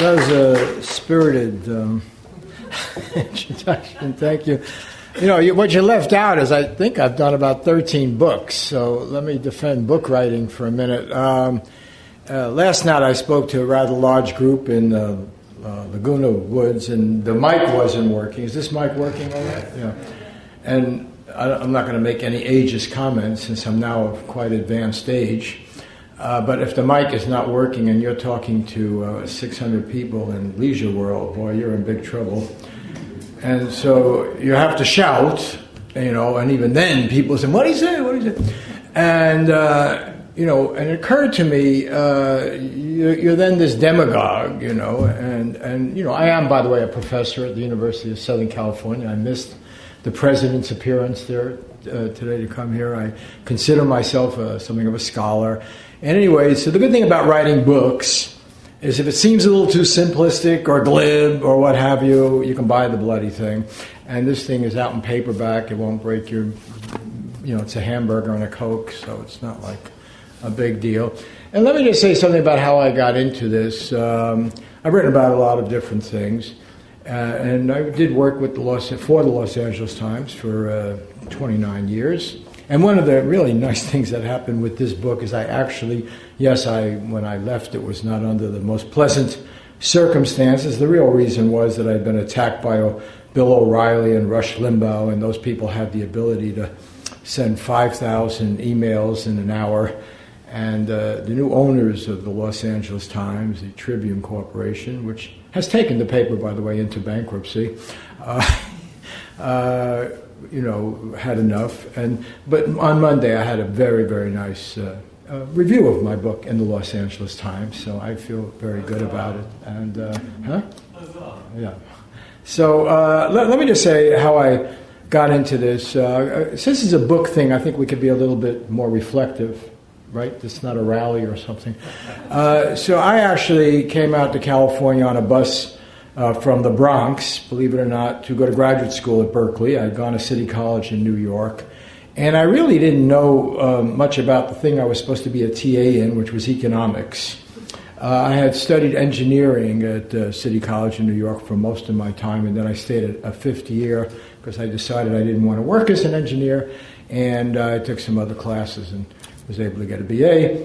That was a spirited introduction. Thank you. You know, what you left out is I think I've done about 13 books, so let me defend book writing for a minute. Last night I spoke to a rather large group in Laguna Woods, and the mic wasn't working. Is this mic working all right? Yeah. And I'm not going to make any ageist comments since I'm now of quite advanced age. But if the mic is not working and you're talking to 600 people in Leisure World, boy, you're in big trouble. And so you have to shout, you know, and even then people say, what do you say, what do you say? And, you know, and it occurred to me, you're then this demagogue, you know, and, you know, I am, by the way, a professor at the University of Southern California. I missed the president's appearance there today to come here. I consider myself something of a scholar. And anyway, so the good thing about writing books is if it seems a little too simplistic or glib or what have you, you can buy the bloody thing. And this thing is out in paperback. It won't break your, you know, it's a hamburger and a Coke, so it's not like a big deal. And let me just say something about how I got into this. I've written about a lot of different things. And I did work with for the Los Angeles Times for 29 years. And one of the really nice things that happened with this book is I actually, when I left, it was not under the most pleasant circumstances. The real reason was that I'd been attacked by Bill O'Reilly and Rush Limbaugh, and those people had the ability to send 5,000 emails in an hour. And the new owners of the Los Angeles Times, the Tribune Corporation, which has taken the paper, by the way, into bankruptcy, you know, had enough. But on Monday, I had a very, very nice review of my book in the Los Angeles Times, so I feel very good about it. And yeah. So let me just say how I got into this. Since this is a book thing, I think we could be a little bit more reflective, right? It's not a rally or something. So I actually came out to California on a bus from the Bronx, believe it or not, to go to graduate school at Berkeley. I'd gone to City College in New York. And I really didn't know much about the thing I was supposed to be a TA in, which was economics. I had studied engineering at City College in New York for most of my time, and then I stayed at a fifth year because I decided I didn't want to work as an engineer, and I took some other classes and was able to get a BA.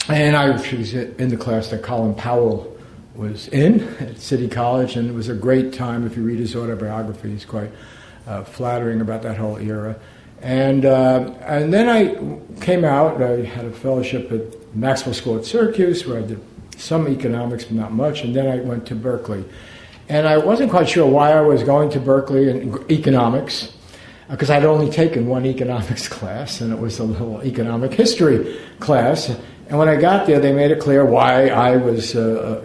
And I was in the class that Colin Powell was in at City College, and it was a great time. If you read his autobiography, he's quite flattering about that whole era. And then I came out. I had a fellowship at Maxwell School at Syracuse, where I did some economics, but not much. And then I went to Berkeley. And I wasn't quite sure why I was going to Berkeley in economics, because I'd only taken one economics class, and it was a little economic history class. And when I got there, they made it clear why I was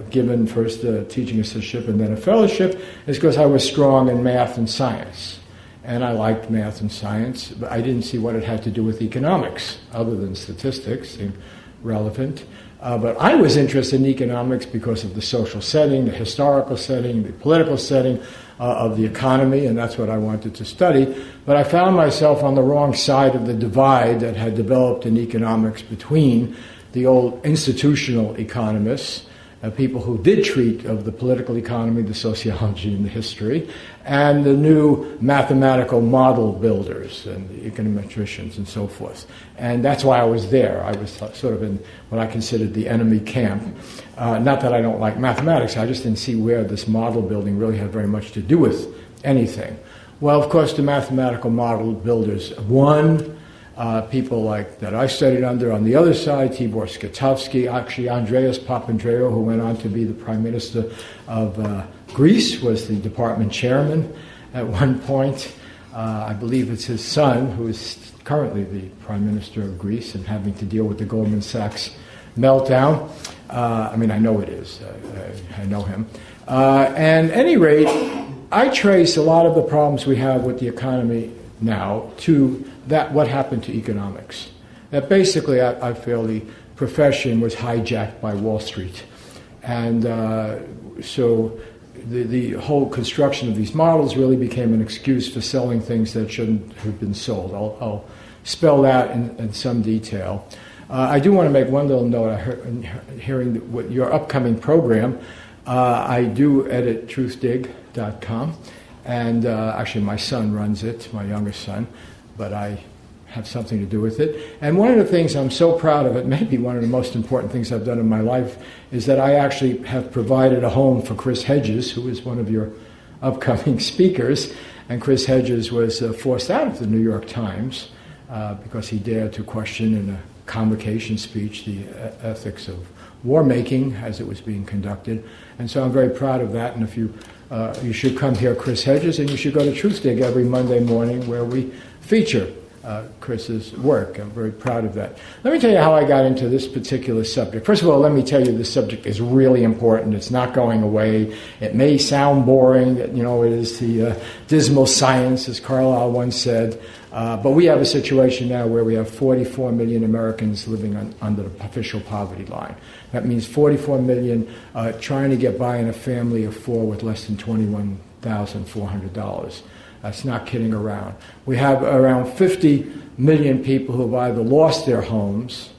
given first a teaching assistantship and then a fellowship, is because I was strong in math and science. And I liked math and science, but I didn't see what it had to do with economics, other than statistics seemed relevant. But I was interested in economics because of the social setting, the historical setting, the political setting of the economy, and that's what I wanted to study. But I found myself on the wrong side of the divide that had developed in economics between the old institutional economists, people who did treat of the political economy, the sociology, and the history, and the new mathematical model builders and the econometricians and so forth. And that's why I was there. I was sort of in what I considered the enemy camp. Not that I don't like mathematics, I just didn't see where this model building really had very much to do with anything. Well, of course, the mathematical model builders won. People like that I studied under on the other side, Tibor Skatovsky, actually Andreas Papandreou, who went on to be the Prime Minister of Greece, was the department chairman at one point. I believe it's his son, who is currently the Prime Minister of Greece and having to deal with the Goldman Sachs meltdown. I mean, I know it is. I know him. And at any rate, I trace a lot of the problems we have with the economy now to that what happened to economics. That basically, I feel the profession was hijacked by Wall Street. And so the whole construction of these models really became an excuse for selling things that shouldn't have been sold. I'll spell that in some detail. I do want to make one little note. Hearing your upcoming program, I do edit truthdig.com, and actually my son runs it, my youngest son, but I have something to do with it. And one of the things I'm so proud of, it maybe one of the most important things I've done in my life, is that I actually have provided a home for Chris Hedges, who is one of your upcoming speakers. And Chris Hedges was forced out of the New York Times because he dared to question in a convocation speech the ethics of war making as it was being conducted. And so I'm very proud of that. And if you should come hear Chris Hedges, and you should go to Truthdig every Monday morning where we feature Chris's work. I'm very proud of that. Let me tell you how I got into this particular subject. First of all, let me tell you this subject is really important. It's not going away. It may sound boring, it is the dismal science, as Carlyle once said, but we have a situation now where we have 44 million Americans living under the official poverty line. That means 44 million trying to get by in a family of four with less than $21,400. That's not kidding around. We have around 50 million people who have either lost their homes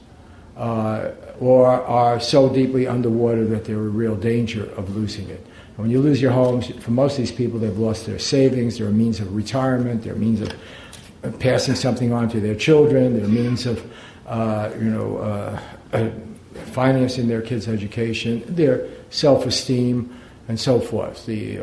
or are so deeply underwater that they're in real danger of losing it. And when you lose your homes, for most of these people, they've lost their savings, their means of retirement, their means of passing something on to their children, their means of financing their kids' education, their self-esteem, and so forth. The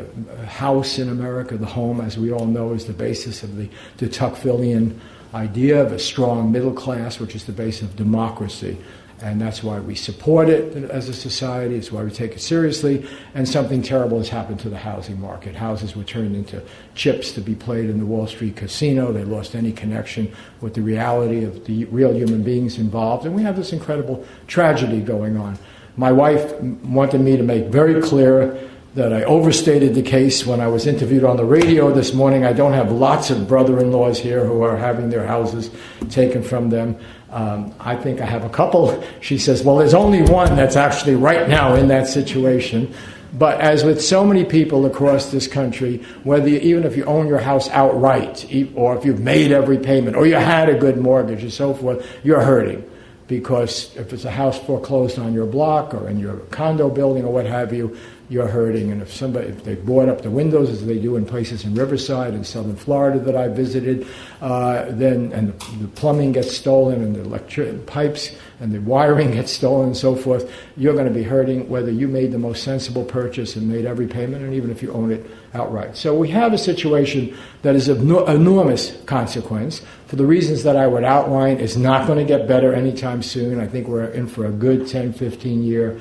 house in America, the home, as we all know, is the basis of the de Tocquevillian idea of a strong middle class, which is the base of democracy. And that's why we support it as a society. It's why we take it seriously. And something terrible has happened to the housing market. Houses were turned into chips to be played in the Wall Street casino. They lost any connection with the reality of the real human beings involved. And we have this incredible tragedy going on. My wife wanted me to make very clear that I overstated the case when I was interviewed on the radio this morning. I don't have lots of brother-in-laws here who are having their houses taken from them. I think I have a couple. She says, well, there's only one that's actually right now in that situation. But as with so many people across this country, even if you own your house outright, or if you've made every payment, or you had a good mortgage and so forth, you're hurting. Because if it's a house foreclosed on your block or in your condo building or what have you, you're hurting. And if they board up the windows, as they do in places in Riverside and southern Florida that I visited, then the plumbing gets stolen and the electric pipes and the wiring gets stolen and so forth, you're going to be hurting whether you made the most sensible purchase and made every payment, and even if you own it outright. So we have a situation that is of enormous consequence. For the reasons that I would outline, it's not going to get better anytime soon. I think we're in for a good 10, 15 year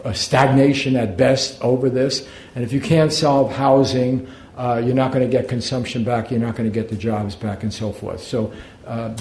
a stagnation at best over this. And if you can't solve housing, you're not going to get consumption back, you're not going to get the jobs back, and so forth. So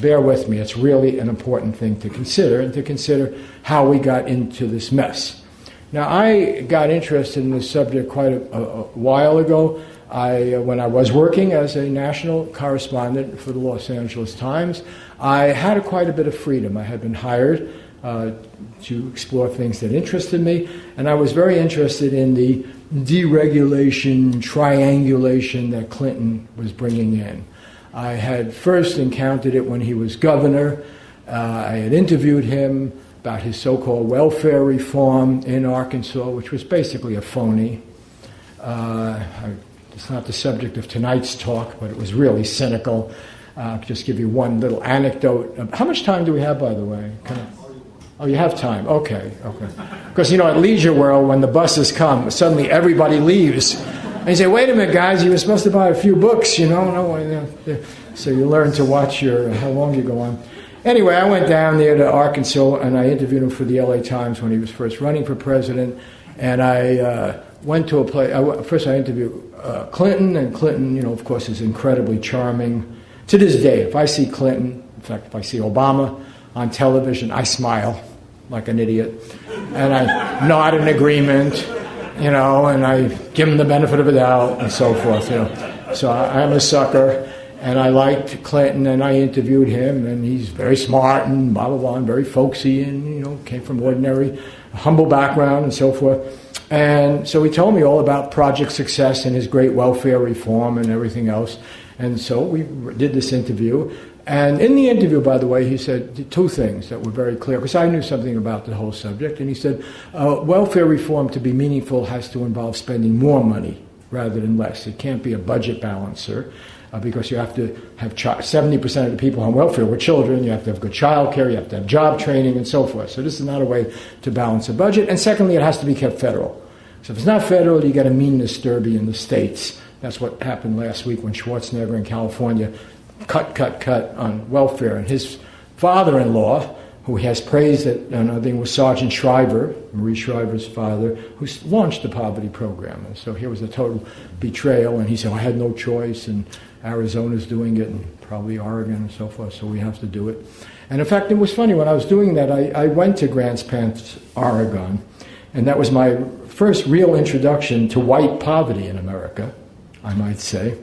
bear with me. It's really an important thing to consider, and to consider how we got into this mess. Now, I got interested in this subject quite a while ago. When I was working as a national correspondent for the Los Angeles Times, I had quite a bit of freedom. I had been hired to explore things that interested me, and I was very interested in the deregulation, triangulation that Clinton was bringing in. I had first encountered it when he was governor. I had interviewed him about his so-called welfare reform in Arkansas, which was basically a phony. It's not the subject of tonight's talk, but it was really cynical. I'll just give you one little anecdote. How much time do we have, by the way? Oh, you have time. Okay. Because, at Leisure World, when the buses come, suddenly everybody leaves. And you say, wait a minute, guys, you were supposed to buy a few books, So you learn to watch how long you go on. Anyway, I went down there to Arkansas, and I interviewed him for the LA Times when he was first running for president. And I went to a place. First, I interviewed Clinton, and Clinton, of course, is incredibly charming. To this day, if I see Clinton, in fact, if I see Obama on television, I smile like an idiot, and I nod in agreement, and I give him the benefit of the doubt, and so forth. So I'm a sucker. And I liked Clinton, and I interviewed him, and he's very smart and blah, blah, blah, and very folksy, and, came from ordinary, humble background and so forth. And so he told me all about Project Success and his great welfare reform and everything else. And so we did this interview. And in the interview, by the way, he said two things that were very clear, because I knew something about the whole subject. And he said, welfare reform to be meaningful has to involve spending more money rather than less. It can't be a budget balancer. Because you have to have 70% of the people on welfare were children, you have to have good child care, you have to have job training, and so forth. So this is not a way to balance a budget. And secondly, it has to be kept federal. So if it's not federal, you get a meanness derby in the states. That's what happened last week when Schwarzenegger in California cut on welfare. And his father-in-law, who has praised it, and I think was Sergeant Shriver, Marie Shriver's father, who launched the poverty program. And so here was a total betrayal, and he said, I had no choice, and Arizona's doing it, and probably Oregon and so forth, so we have to do it. And in fact, it was funny, when I was doing that, I went to Grants Pass, Oregon, and that was my first real introduction to white poverty in America, I might say.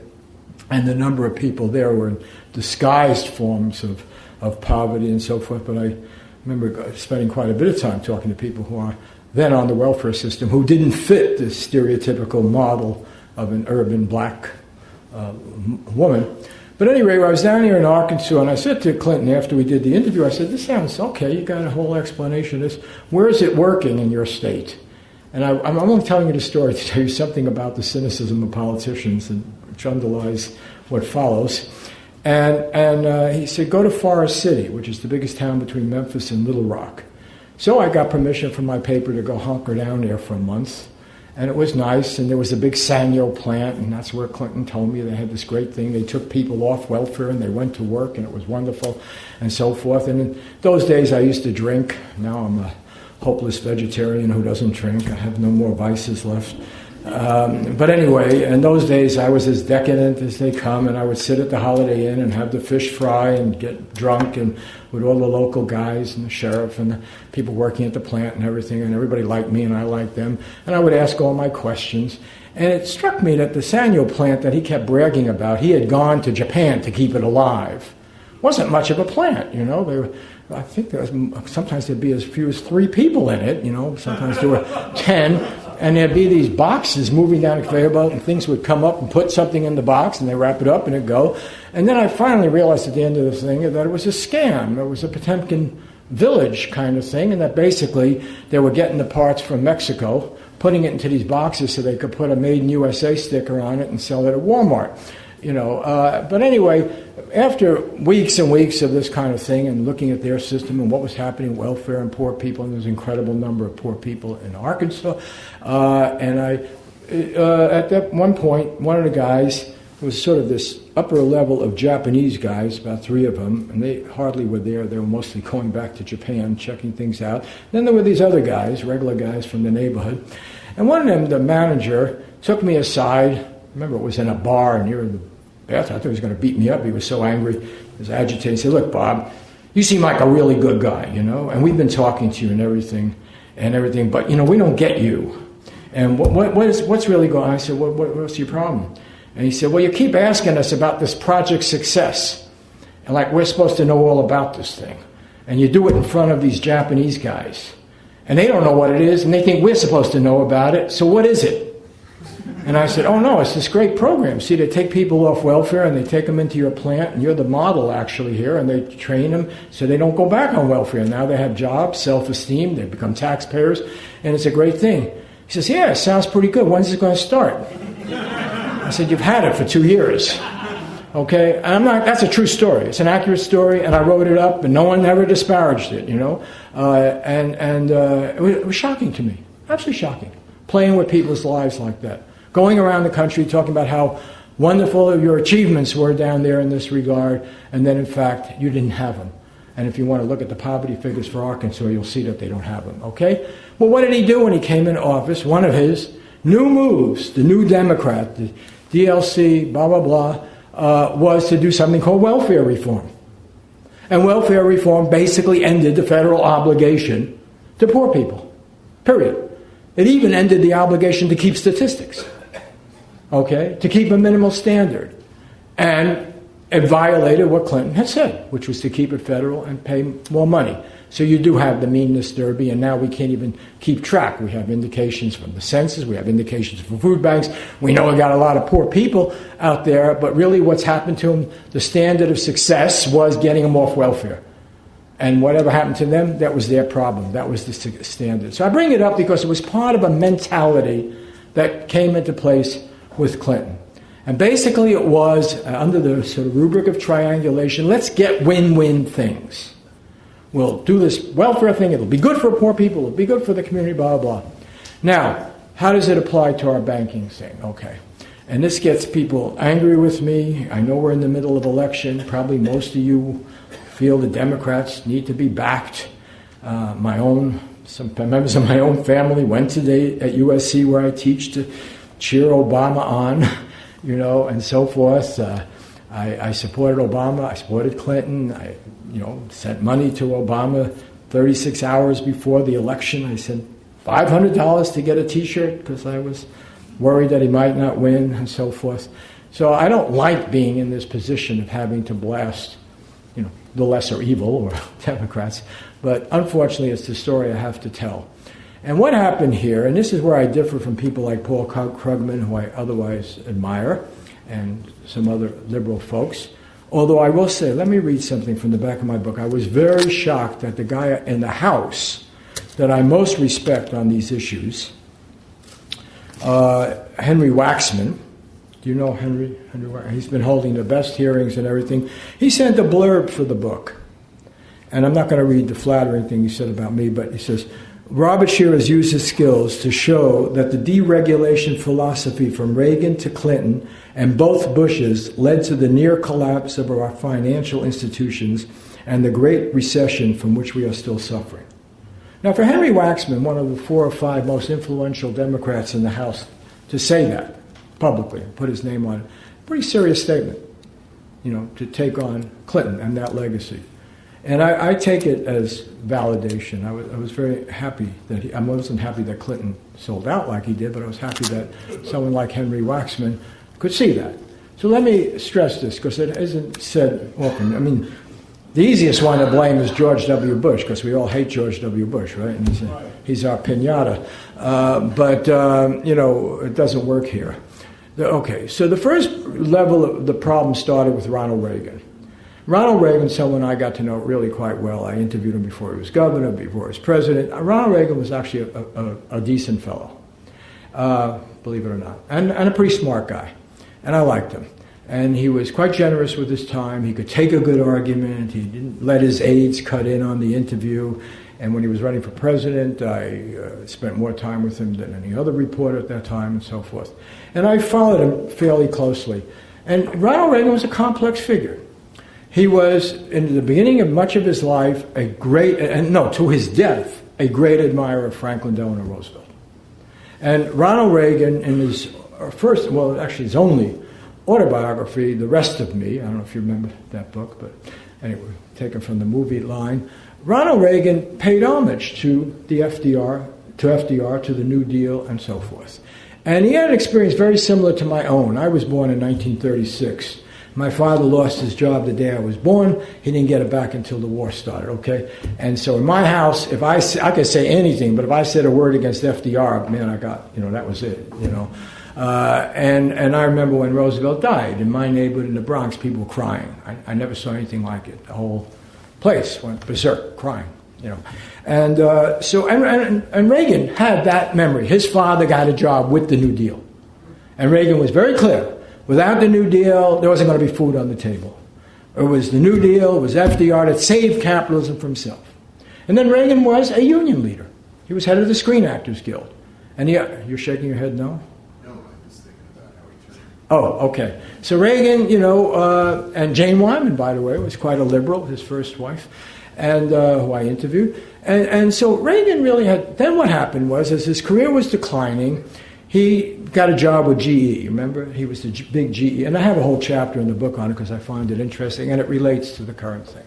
And the number of people there were in disguised forms of poverty and so forth, but I remember spending quite a bit of time talking to people who are then on the welfare system who didn't fit this stereotypical model of an urban black woman. But anyway, I was down here in Arkansas, and I said to Clinton after we did the interview, I said, this sounds okay, you got a whole explanation of this. Where is it working in your state? And I'm only telling you the story to tell you something about the cynicism of politicians, which underlies what follows. And he said, go to Forest City, which is the biggest town between Memphis and Little Rock. So I got permission from my paper to go hunker down there for a month. And it was nice, and there was a big Sanyo plant, and that's where Clinton told me they had this great thing. They took people off welfare, and they went to work, and it was wonderful, and so forth. And in those days, I used to drink. Now I'm a hopeless vegetarian who doesn't drink. I have no more vices left. But anyway, in those days, I was as decadent as they come, and I would sit at the Holiday Inn and have the fish fry and get drunk and with all the local guys and the sheriff and the people working at the plant and everything, and everybody liked me and I liked them. And I would ask all my questions. And it struck me that the Sanyo plant that he kept bragging about, he had gone to Japan to keep it alive. Wasn't much of a plant, you know. I think sometimes there'd be as few as 3 people in it, you know. Sometimes there were 10. And there'd be these boxes moving down a conveyor belt, and things would come up and put something in the box, and they wrap it up, and it'd go. And then I finally realized at the end of the thing that it was a scam. It was a Potemkin village kind of thing, and that basically they were getting the parts from Mexico, putting it into these boxes so they could put a Made in USA sticker on it and sell it at Walmart. You know, but anyway, after weeks and weeks of this kind of thing and looking at their system and what was happening, welfare and poor people, and there's an incredible number of poor people in Arkansas, and I, at that one point, one of the guys was sort of this upper level of Japanese guys, about 3 of them, and they hardly were there. They were mostly going back to Japan, checking things out. Then there were these other guys, regular guys from the neighborhood, and one of them, the manager, took me aside. Remember, it was in a bar near the bathroom. I thought he was going to beat me up. He was so angry. He was agitated. He said, look, Bob, you seem like a really good guy, you know, and we've been talking to you and everything, but, you know, we don't get you. And what's really going on? I said, what's your problem? And he said, well, you keep asking us about this project success, and like we're supposed to know all about this thing. And you do it in front of these Japanese guys. And they don't know what it is, and they think we're supposed to know about it. So what is it? And I said, oh, no, it's this great program. See, they take people off welfare and they take them into your plant, and you're the model actually here, and they train them so they don't go back on welfare. Now they have jobs, self-esteem, they become taxpayers, and it's a great thing. He says, yeah, it sounds pretty good. When's it going to start? I said, you've had it for 2 years. Okay? And that's a true story. It's an accurate story, and I wrote it up, and no one ever disparaged it, you know? It was shocking to me. Absolutely shocking. Playing with people's lives like that. Going around the country talking about how wonderful your achievements were down there in this regard, and then in fact you didn't have them. And if you want to look at the poverty figures for Arkansas, you'll see that they don't have them, okay? Well, what did he do when he came into office? One of his new moves, the New Democrat, the DLC, blah, blah, blah, was to do something called welfare reform. And welfare reform basically ended the federal obligation to poor people, period. It even ended the obligation to keep statistics. Okay, to keep a minimal standard. And it violated what Clinton had said, which was to keep it federal and pay more money. So you do have the meanness derby, and now we can't even keep track. We have indications from the census, we have indications from food banks. We know we got a lot of poor people out there, but really what's happened to them, the standard of success was getting them off welfare. And whatever happened to them, that was their problem. That was the standard. So I bring it up because it was part of a mentality that came into place with Clinton. And basically it was, under the sort of rubric of triangulation, let's get win-win things. We'll do this welfare thing, it'll be good for poor people, it'll be good for the community, blah, blah, blah. Now, how does it apply to our banking thing? Okay. And this gets people angry with me. I know we're in the middle of election. Probably most of you feel the Democrats need to be backed. Some members of my own family went today at USC where I teach to cheer Obama on, and so forth. I supported Obama. I supported Clinton. I sent money to Obama 36 hours before the election. I sent $500 to get a T-shirt because I was worried that he might not win and so forth. So I don't like being in this position of having to blast, the lesser evil or Democrats. But unfortunately, it's the story I have to tell. And what happened here, and this is where I differ from people like Paul Krugman, who I otherwise admire, and some other liberal folks. Although I will say, let me read something from the back of my book. I was very shocked that the guy in the House that I most respect on these issues, Henry Waxman. Do you know Henry Waxman? He's been holding the best hearings and everything. He sent a blurb for the book. And I'm not going to read the flattering thing he said about me, but he says, Robert Scheer has used his skills to show that the deregulation philosophy from Reagan to Clinton and both Bushes led to the near collapse of our financial institutions and the Great Recession from which we are still suffering. Now, for Henry Waxman, one of the 4 or 5 most influential Democrats in the House, to say that publicly, put his name on it, pretty serious statement, to take on Clinton and that legacy. And I take it as validation. I was very happy that I wasn't happy that Clinton sold out like he did, but I was happy that someone like Henry Waxman could see that. So let me stress this, because it isn't said often. I mean, the easiest one to blame is George W. Bush, because we all hate George W. Bush, right? And he's our piñata. But it doesn't work here. Okay, so the first level of the problem started with Ronald Reagan. Ronald Reagan, someone I got to know really quite well. I interviewed him before he was governor, before he was president. Ronald Reagan was actually a decent fellow, believe it or not, and a pretty smart guy. And I liked him. And he was quite generous with his time. He could take a good argument. He didn't let his aides cut in on the interview. And when he was running for president, I spent more time with him than any other reporter at that time and so forth. And I followed him fairly closely. And Ronald Reagan was a complex figure. He was, in the beginning of much of his life, to his death, a great admirer of Franklin Delano Roosevelt. And Ronald Reagan, in his his only autobiography, The Rest of Me, I don't know if you remember that book, but anyway, taken from the movie line, Ronald Reagan paid homage to the FDR, to the New Deal, and so forth. And he had an experience very similar to my own. I was born in 1936. My father lost his job the day I was born. He didn't get it back until the war started, okay? And so in my house, if I could say anything, but if I said a word against FDR, man, that was it, And I remember when Roosevelt died, in my neighborhood in the Bronx, people were crying. I never saw anything like it. The whole place went berserk, crying, And and Reagan had that memory. His father got a job with the New Deal. And Reagan was very clear. Without the New Deal, there wasn't going to be food on the table. It was the New Deal, it was FDR that saved capitalism for himself. And then Reagan was a union leader. He was head of the Screen Actors Guild. And you're shaking your head no? No, I'm just thinking about how he turned. Oh, okay. So Reagan, and Jane Wyman, by the way, was quite a liberal, his first wife, and who I interviewed. And so Reagan really then what happened was, as his career was declining, he got a job with GE. Remember? He was the big GE. And I have a whole chapter in the book on it because I find it interesting, and it relates to the current thing.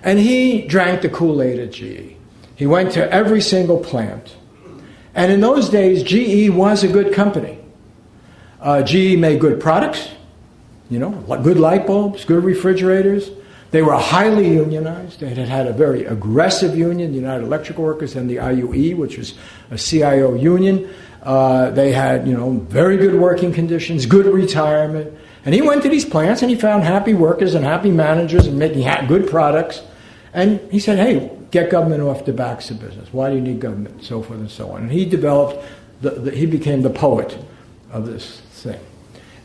And he drank the Kool-Aid at GE. He went to every single plant. And in those days, GE was a good company. GE made good products. good light bulbs, good refrigerators. They were highly unionized. They had a very aggressive union, the United Electric Workers and the IUE, which was a CIO union. They had, very good working conditions, good retirement. And he went to these plants and he found happy workers and happy managers and making good products. And he said, hey, get government off the backs of business. Why do you need government? So forth and so on. And he developed, he became the poet of this thing.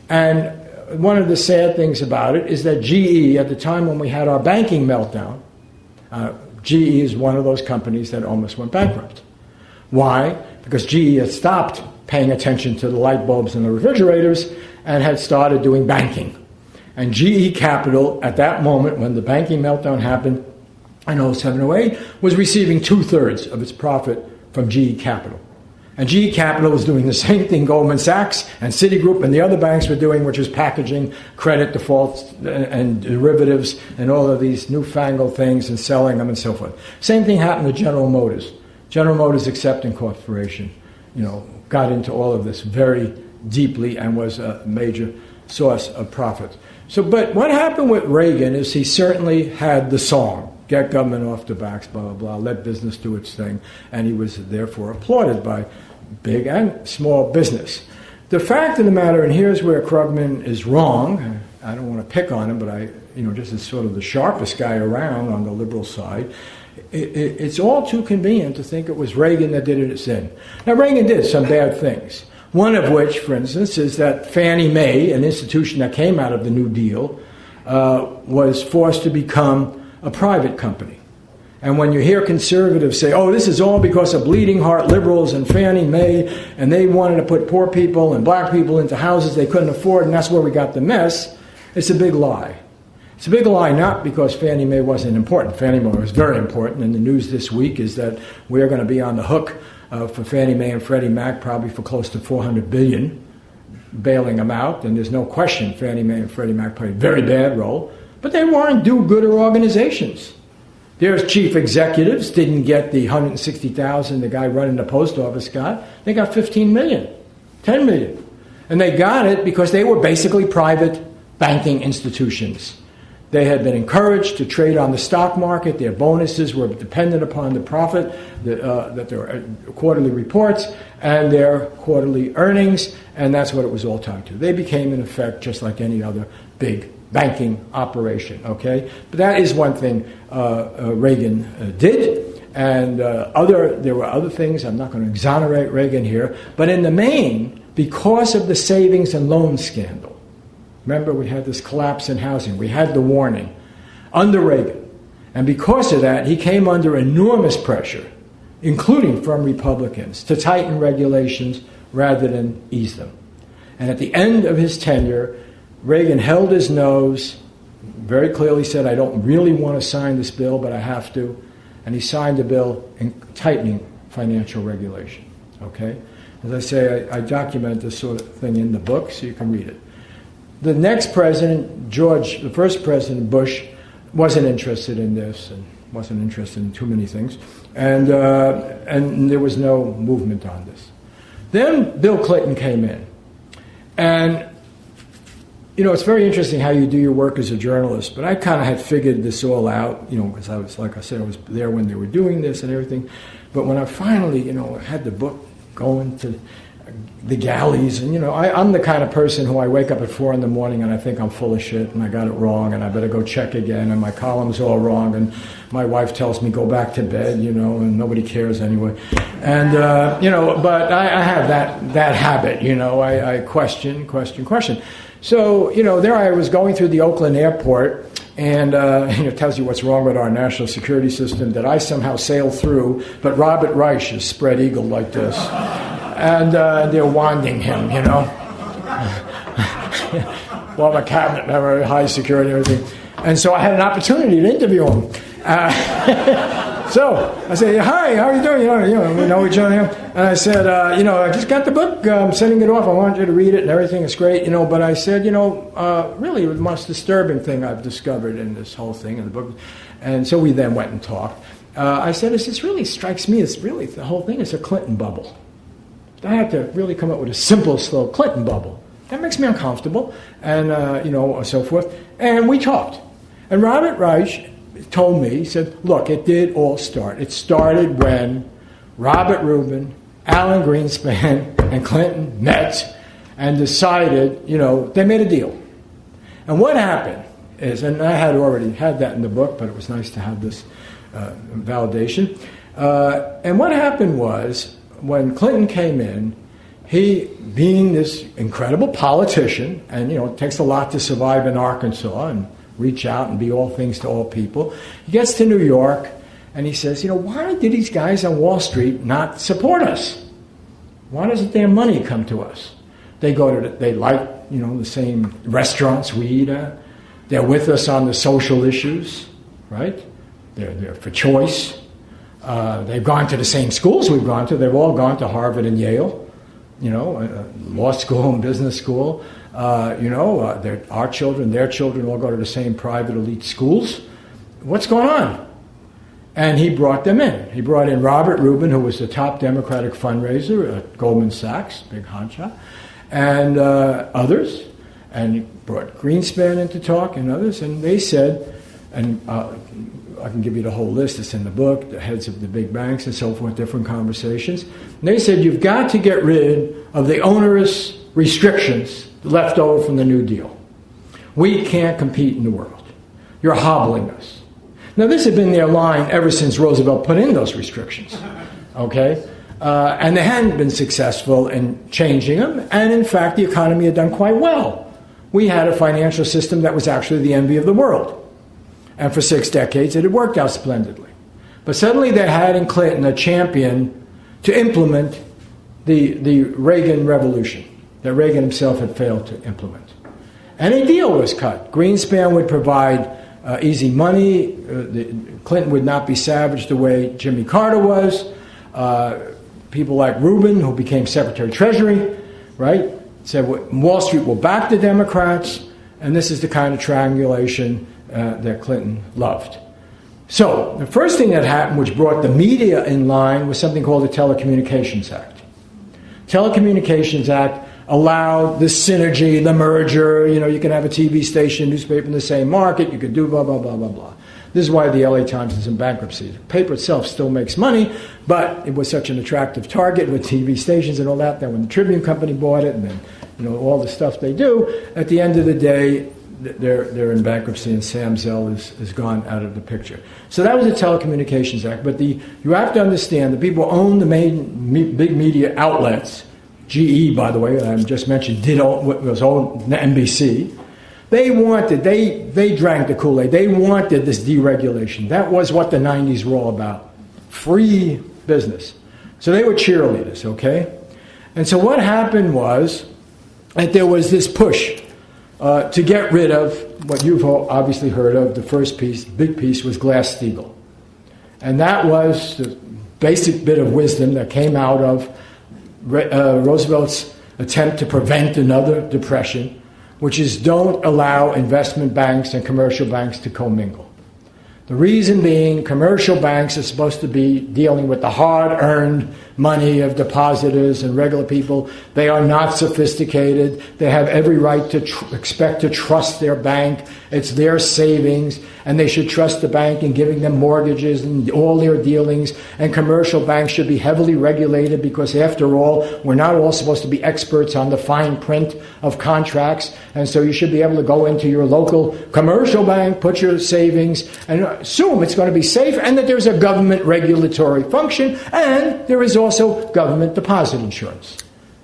And one of the sad things about it is that GE, at the time when we had our banking meltdown, GE is one of those companies that almost went bankrupt. Why? Because GE had stopped paying attention to the light bulbs and the refrigerators and had started doing banking. And GE Capital, at that moment when the banking meltdown happened in 07-08, was receiving 2/3 of its profit from GE Capital. And GE Capital was doing the same thing Goldman Sachs and Citigroup and the other banks were doing, which was packaging credit defaults and derivatives and all of these newfangled things and selling them and so forth. Same thing happened to General Motors. General Motors Accepting Corporation, got into all of this very deeply and was a major source of profit. But what happened with Reagan is he certainly had the song, get government off the backs, blah, blah, blah, let business do its thing, and he was therefore applauded by big and small business. The fact of the matter, and here's where Krugman is wrong, I don't want to pick on him, but just as sort of the sharpest guy around on the liberal side, it's all too convenient to think it was Reagan that did it sin. Now, Reagan did some bad things. One of which, for instance, is that Fannie Mae, an institution that came out of the New Deal, was forced to become a private company. And when you hear conservatives say, oh, this is all because of bleeding heart liberals and Fannie Mae, and they wanted to put poor people and black people into houses they couldn't afford, and that's where we got the mess, it's a big lie. It's a big lie not because Fannie Mae wasn't important. Fannie Mae was very important, and the news this week is that we're going to be on the hook for Fannie Mae and Freddie Mac probably for close to $400 billion, bailing them out, and there's no question Fannie Mae and Freddie Mac played a very bad role, but they weren't do-gooder organizations. Their chief executives didn't get the $160,000 the guy running the post office got. They got $15 million, $10 million. And they got it because they were basically private banking institutions. They had been encouraged to trade on the stock market. Their bonuses were dependent upon the profit, that their quarterly reports, and their quarterly earnings, and that's what it was all tied to. They became, in effect, just like any other big banking operation, okay? But that is one thing Reagan did, and there were other things. I'm not going to exonerate Reagan here, but in the main, because of the savings and loan scandal, remember we had this collapse in housing, we had the warning, under Reagan, and because of that, he came under enormous pressure, including from Republicans, to tighten regulations rather than ease them. And at the end of his tenure, Reagan held his nose, very clearly said, I don't really want to sign this bill, but I have to. And he signed a bill tightening financial regulation. Okay? As I say, I document this sort of thing in the book, so you can read it. The next president, the first president, Bush, wasn't interested in this and wasn't interested in too many things. And there was no movement on this. Then Bill Clinton came in. And it's very interesting how you do your work as a journalist, but I kind of had figured this all out, because I was, like I said, I was there when they were doing this and everything. But when I finally, had the book going to the galleys, and, I'm the kind of person who I wake up at 4 a.m. and I think I'm full of shit and I got it wrong and I better go check again and my column's all wrong and my wife tells me go back to bed, and nobody cares anyway. And, but I have that habit, I question. So, there I was going through the Oakland airport, and it tells you what's wrong with our national security system, that I somehow sailed through, but Robert Reich is spread-eagled like this. And they're wanding him, While my cabinet had very high security and everything. And so I had an opportunity to interview him. So I said, hi, how are you doing? We know each other. And I said, I just got the book. I'm sending it off. I want you to read it and everything. It's great, But I said, really the most disturbing thing I've discovered in this whole thing in the book. And so we then went and talked. I said, this really strikes me as really the whole thing is a Clinton bubble. I had to really come up with a simple, slow Clinton bubble. That makes me uncomfortable, and so forth. And we talked. And Robert Reich told me, he said, look, it did all start. It started when Robert Rubin, Alan Greenspan, and Clinton met and decided, they made a deal. And what happened is, and I had already had that in the book, but it was nice to have this validation. And what happened was, when Clinton came in, he, being this incredible politician, and it takes a lot to survive in Arkansas and reach out and be all things to all people, he gets to New York and he says, why did these guys on Wall Street not support us? Why doesn't their money come to us? They like the same restaurants we eat at. They're with us on the social issues, right? They're for choice. They've gone to the same schools we've gone to. They've all gone to Harvard and Yale, law school and business school. Our children, their children all go to the same private elite schools. What's going on? And he brought them in. He brought in Robert Rubin, who was the top Democratic fundraiser at Goldman Sachs, big honcho, and others. And he brought Greenspan in to talk and others. And they said, and I can give you the whole list, it's in the book, the heads of the big banks and so forth, different conversations. And they said, you've got to get rid of the onerous restrictions left over from the New Deal. We can't compete in the world. You're hobbling us. Now, this had been their line ever since Roosevelt put in those restrictions, okay? And they hadn't been successful in changing them, and in fact, the economy had done quite well. We had a financial system that was actually the envy of the world. And for 6 decades, it had worked out splendidly. But suddenly they had in Clinton a champion to implement the Reagan revolution that Reagan himself had failed to implement. And a deal was cut. Greenspan would provide easy money. Clinton would not be savage the way Jimmy Carter was. People like Rubin, who became Secretary of Treasury, right, said Wall Street will back the Democrats, and this is the kind of triangulation that Clinton loved. So the first thing that happened, which brought the media in line, was something called the Telecommunications Act. Telecommunications Act allowed the synergy, the merger, you can have a TV station, newspaper in the same market, you could do blah, blah, blah, blah, blah. This is why the LA Times is in bankruptcy. The paper itself still makes money, but it was such an attractive target with TV stations and all that when the Tribune Company bought it and then, all the stuff they do, at the end of the day, they're in bankruptcy and Sam Zell is gone out of the picture. So that was the Telecommunications Act, but you have to understand the people who own the main big media outlets. GE, by the way, I just mentioned, was owned NBC. They drank the Kool-Aid. They wanted this deregulation. That was what the 90s were all about. Free business. So they were cheerleaders, okay? And so what happened was that there was this push to get rid of what you've obviously heard of. The first piece, big piece, was Glass-Steagall. And that was the basic bit of wisdom that came out of Roosevelt's attempt to prevent another depression, which is don't allow investment banks and commercial banks to commingle. The reason being, commercial banks are supposed to be dealing with the hard-earned money of depositors and regular people. They are not sophisticated. They have every right to expect to trust their bank. It's their savings, and they should trust the bank in giving them mortgages and all their dealings. And commercial banks should be heavily regulated because, after all, we're not all supposed to be experts on the fine print of contracts. And so you should be able to go into your local commercial bank, put your savings, and assume it's going to be safe, and that there's a government regulatory function, and there is also government deposit insurance,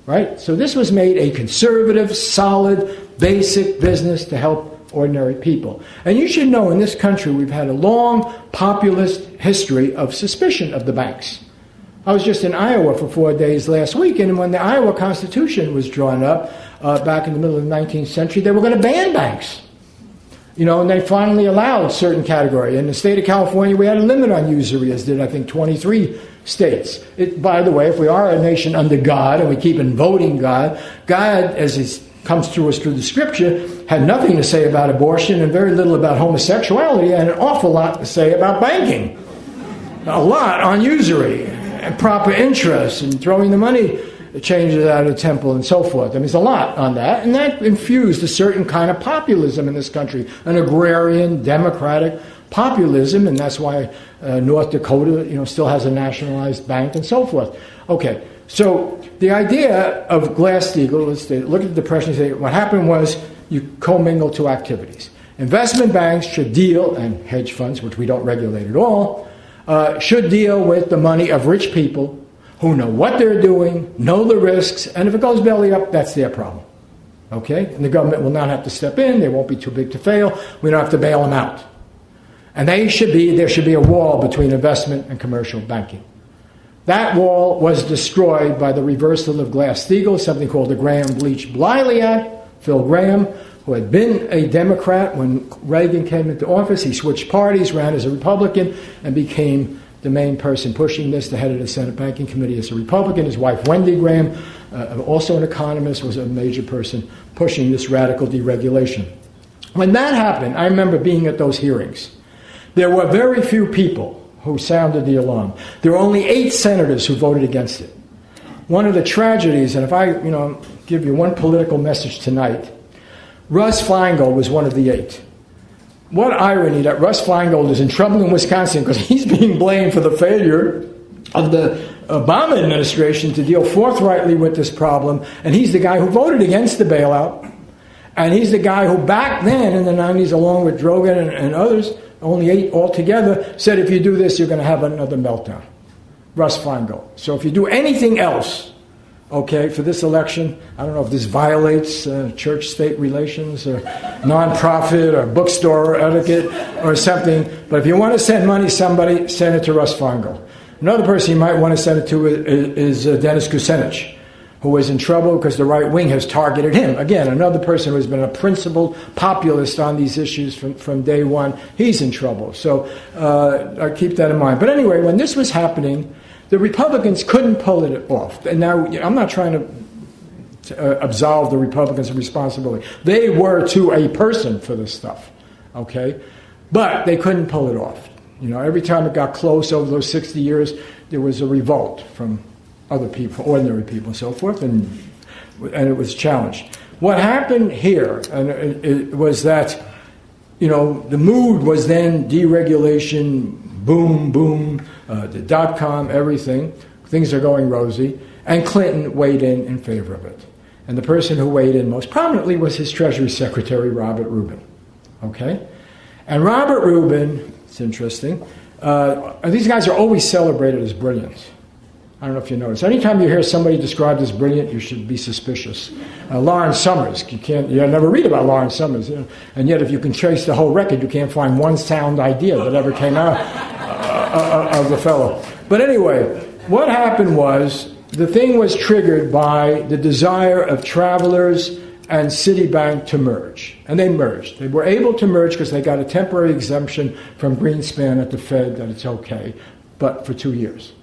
right? So this was made a conservative, solid, basic business to help ordinary people. And you should know in this country we've had a long populist history of suspicion of the banks. I was just in Iowa for 4 days last week, and when the Iowa Constitution was drawn up back in the middle of the 19th century, they were going to ban banks. And they finally allowed certain category. In the state of California, we had a limit on usury, as did, I think, 23 states. By the way, if we are a nation under God and we keep invoking God, as it comes through us through the Scripture, had nothing to say about abortion and very little about homosexuality and an awful lot to say about banking. A lot on usury and proper interest and throwing the money changes out of the temple and so forth. I mean, there's a lot on that. And that infused a certain kind of populism in this country, an agrarian, democratic populism, and that's why North Dakota, still has a nationalized bank and so forth. Okay, so the idea of Glass-Steagall is to look at the Depression and say what happened was you commingle two activities. Investment banks should deal, and hedge funds, which we don't regulate at all, should deal with the money of rich people who know what they're doing, know the risks, and if it goes belly up, that's their problem. Okay? And the government will not have to step in, they won't be too big to fail, we don't have to bail them out. And there should be a wall between investment and commercial banking. That wall was destroyed by the reversal of Glass-Steagall, something called the Graham-Leach-Bliley Act. Phil Graham, who had been a Democrat when Reagan came into office, he switched parties, ran as a Republican, and became the main person pushing this. The head of the Senate Banking Committee is a Republican. His wife, Wendy Graham, also an economist, was a major person pushing this radical deregulation. When that happened, I remember being at those hearings. There were very few people who sounded the alarm. There were only 8 senators who voted against it. One of the tragedies, and if I give you one political message tonight, Russ Feingold was one of the 8. What irony that Russ Feingold is in trouble in Wisconsin because he's being blamed for the failure of the Obama administration to deal forthrightly with this problem, and he's the guy who voted against the bailout, and he's the guy who back then in the 90s, along with Drogan and others, only 8 altogether, said if you do this, you're going to have another meltdown. Russ Feingold. So if you do anything else, okay, for this election, I don't know if this violates church-state relations or nonprofit or bookstore etiquette or something, but if you want to send money to somebody, send it to Russ Feingold. Another person you might want to send it to is Dennis Kucinich, who is in trouble because the right wing has targeted him. Again, another person who has been a principled populist on these issues from day one. He's in trouble. So I keep that in mind. But anyway, when this was happening, the Republicans couldn't pull it off. And now, I'm not trying to absolve the Republicans of responsibility. They were to a person for this stuff, okay? But they couldn't pull it off. Every time it got close over those 60 years, there was a revolt from other people, ordinary people and so forth, and it was challenged. What happened here it was that, the mood was then deregulation, boom, boom, the dot-com, everything. Things are going rosy. And Clinton weighed in favor of it. And the person who weighed in most prominently was his Treasury Secretary, Robert Rubin. Okay? And Robert Rubin, it's interesting, these guys are always celebrated as brilliant. I don't know if you notice. Anytime you hear somebody described as brilliant, you should be suspicious. Lawrence Summers, you never read about Lawrence Summers, and yet if you can trace the whole record, you can't find one sound idea that ever came out of the fellow. But anyway, what happened was the thing was triggered by the desire of Travelers and Citibank to merge. And they merged. They were able to merge because they got a temporary exemption from Greenspan at the Fed that it's okay, but for 2 years.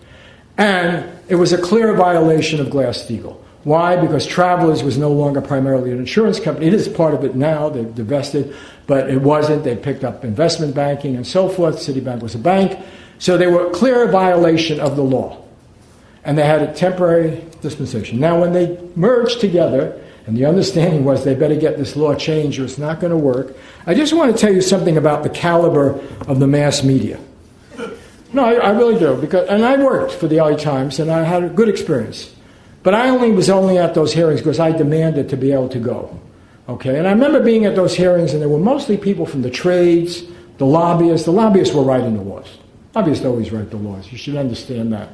And it was a clear violation of Glass-Steagall. Why? Because Travelers was no longer primarily an insurance company. It is part of it now. They've divested, but it wasn't. They picked up investment banking and so forth. Citibank was a bank. So they were a clear violation of the law. And they had a temporary dispensation. Now, when they merged together, and the understanding was they better get this law changed or it's not going to work, I just want to tell you something about the caliber of the mass media. No, I really do, and I worked for the LA Times, and I had a good experience. But I was only at those hearings because I demanded to be able to go. Okay, and I remember being at those hearings, and there were mostly people from the trades, the lobbyists. The lobbyists were writing the laws. Lobbyists always write the laws. You should understand that.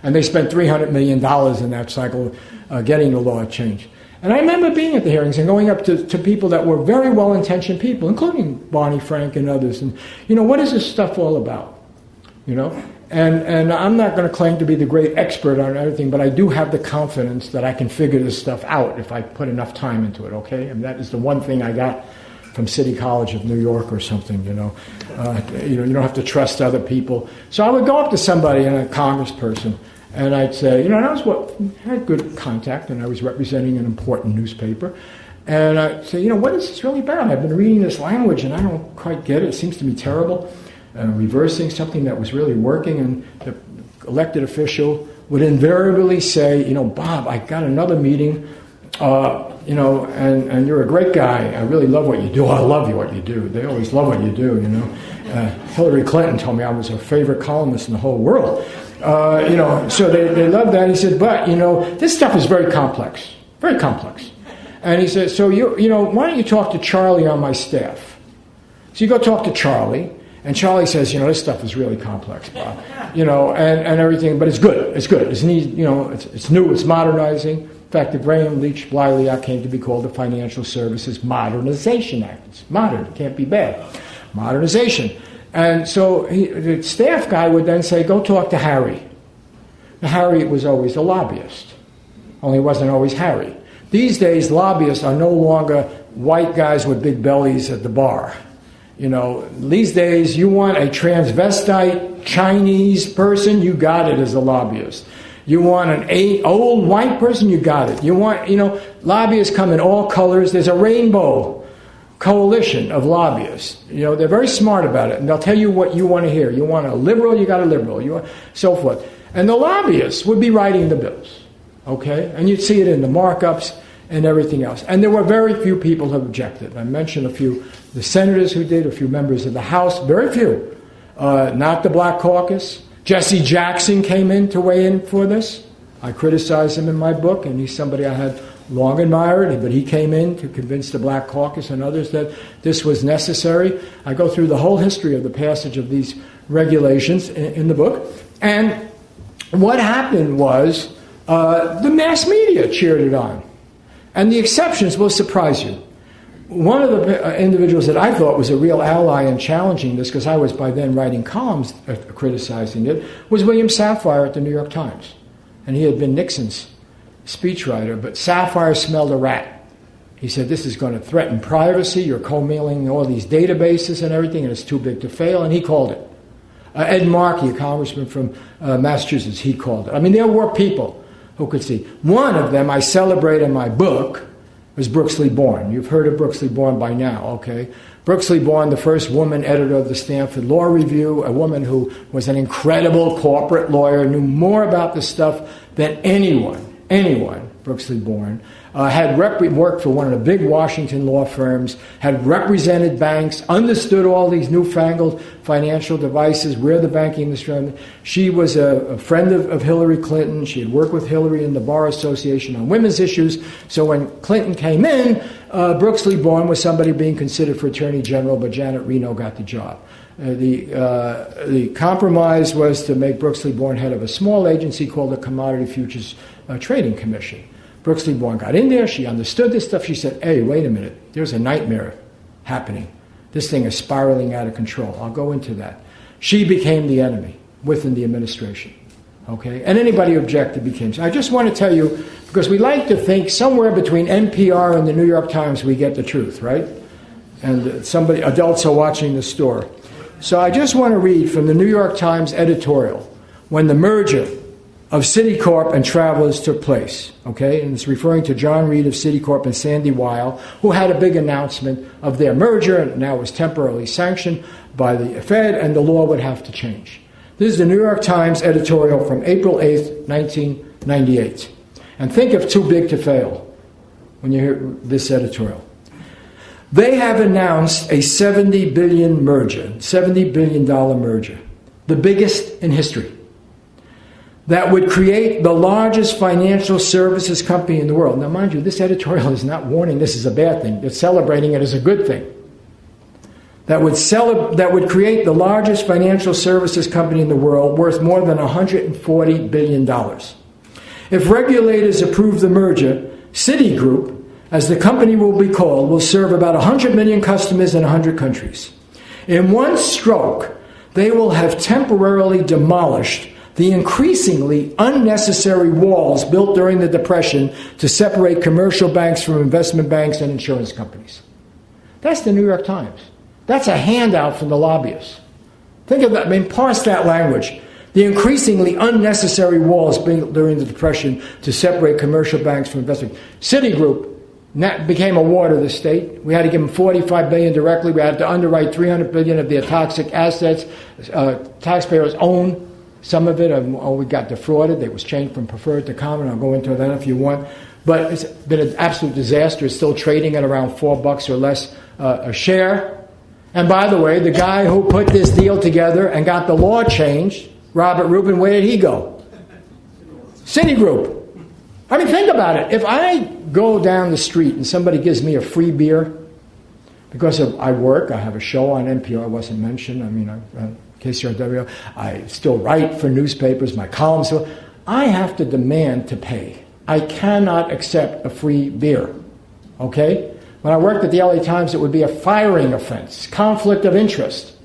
And they spent $300 million in that cycle getting the law changed. And I remember being at the hearings and going up to people that were very well-intentioned people, including Barney Frank and others. And, what is this stuff all about? And I'm not going to claim to be the great expert on everything, but I do have the confidence that I can figure this stuff out if I put enough time into it, okay? And that is the one thing I got from City College of New York or something, you don't have to trust other people. So I would go up to somebody, and a congressperson, and I'd say, and I had good contact, and I was representing an important newspaper, and I'd say, what is this really about? I've been reading this language, and I don't quite get it. It seems to me terrible. Reversing something that was really working, and the elected official would invariably say, Bob, I got another meeting, and you're a great guy. I really love what you do. I love what you do. They always love what you do, Hillary Clinton told me I was her favorite columnist in the whole world. So they love that. He said, but, this stuff is very complex, very complex. And he said, so, why don't you talk to Charlie on my staff? So you go talk to Charlie, and Charlie says, this stuff is really complex, Bob, and everything, but it's good. It's good. It's neat, it's new, it's modernizing. In fact, the Graham-Leach-Bliley Act came to be called the Financial Services Modernization Act. It's modern. It can't be bad. Modernization. And so the staff guy would then say, go talk to Harry. Now, Harry was always a lobbyist, only it wasn't always Harry. These days, lobbyists are no longer white guys with big bellies at the bar. These days, you want a transvestite Chinese person, you got it as a lobbyist. You want an old white person, you got it. You want, lobbyists come in all colors. There's a rainbow coalition of lobbyists. They're very smart about it, and they'll tell you what you want to hear. You want a liberal, you got a liberal, so forth. And the lobbyists would be writing the bills, okay? And you'd see it in the markups and everything else. And there were very few people who objected. I mentioned a few, the senators who did, a few members of the House, very few. Not the Black Caucus. Jesse Jackson came in to weigh in for this. I criticized him in my book, and he's somebody I had long admired, but he came in to convince the Black Caucus and others that this was necessary. I go through the whole history of the passage of these regulations in the book. And what happened was the mass media cheered it on. And the exceptions will surprise you. One of the individuals that I thought was a real ally in challenging this, because I was by then writing columns criticizing it, was William Safire at the New York Times. And he had been Nixon's speechwriter, but Safire smelled a rat. He said, this is going to threaten privacy. You're commingling all these databases and everything, and it's too big to fail, and he called it. Ed Markey, a congressman from Massachusetts, he called it. I mean, there were people who could see. One of them I celebrate in my book was Brooksley Born. You've heard of Brooksley Born by now, okay? Brooksley Born, the first woman editor of the Stanford Law Review, a woman who was an incredible corporate lawyer, knew more about this stuff than anyone, Brooksley Born, had worked for one of the big Washington law firms, had represented banks, understood all these newfangled financial devices, where the banking industry. She was a friend of Hillary Clinton. She had worked with Hillary in the Bar Association on women's issues. So when Clinton came in, Brooksley Born was somebody being considered for Attorney General, but Janet Reno got the job. The compromise was to make Brooksley Born head of a small agency called the Commodity Futures Trading Commission. Brooksley Born got in there. She understood this stuff. She said, hey, wait a minute. There's a nightmare happening. This thing is spiraling out of control. I'll go into that. She became the enemy within the administration. Okay? And anybody who objected became. So I just want to tell you, because we like to think somewhere between NPR and the New York Times we get the truth, right? And adults are watching the store. So I just want to read from the New York Times editorial when the merger of Citicorp and Travelers took place, okay? And it's referring to John Reed of Citicorp and Sandy Weil, who had a big announcement of their merger, and now was temporarily sanctioned by the Fed, and the law would have to change. This is the New York Times editorial from April 8th, 1998. And think of too big to fail when you hear this editorial. They have announced a $70 billion merger, $70 billion merger, the biggest in history, that would create the largest financial services company in the world. Now, mind you, this editorial is not warning this is a bad thing. It's celebrating it as a good thing. That would create the largest financial services company in the world, worth more than $140 billion. If regulators approve the merger, Citigroup, as the company will be called, will serve about 100 million customers in 100 countries. In one stroke, they will have temporarily demolished the increasingly unnecessary walls built during the Depression to separate commercial banks from investment banks and insurance companies. That's the New York Times. That's a handout from the lobbyists. Think of that. I mean, parse that language. The increasingly unnecessary walls built during the Depression to separate commercial banks from investment. Citigroup became a ward of the state. We had to give them $45 billion directly. We had to underwrite $300 billion of their toxic assets. Taxpayers own Some of it, we got defrauded. It was changed from preferred to common. I'll go into that if you want. But it's been an absolute disaster. It's still trading at around $4 or less a share. And by the way, the guy who put this deal together and got the law changed, Robert Rubin, where did he go? Citigroup. I mean, think about it. If I go down the street and somebody gives me a free beer, because I work, I have a show on NPR, I wasn't mentioned, I mean, KCRW, I still write for newspapers, my columns, so I have to demand to pay. I cannot accept a free beer, okay? When I worked at the LA Times, it would be a firing offense, conflict of interest,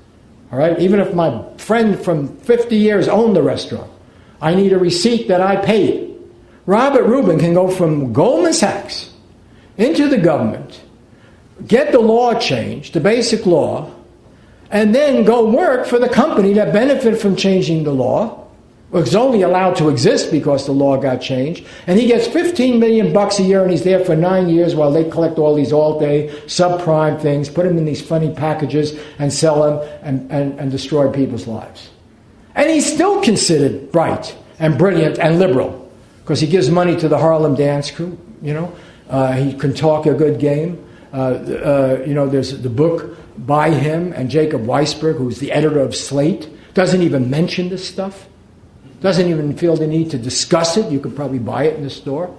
all right? Even if my friend from 50 years owned the restaurant, I need a receipt that I paid. Robert Rubin can go from Goldman Sachs into the government, get the law changed, the basic law, and then go work for the company that benefited from changing the law. It was only allowed to exist because the law got changed. And he gets $15 million a year, and he's there for 9 years while they collect all these all-day subprime things, put them in these funny packages, and sell them and destroy people's lives. And he's still considered bright and brilliant and liberal because he gives money to the Harlem Dance crew, you know. He can talk a good game. You know, there's the book by him and Jacob Weisberg, who's the editor of Slate, doesn't even mention this stuff. Doesn't even feel the need to discuss it. You could probably buy it in the store.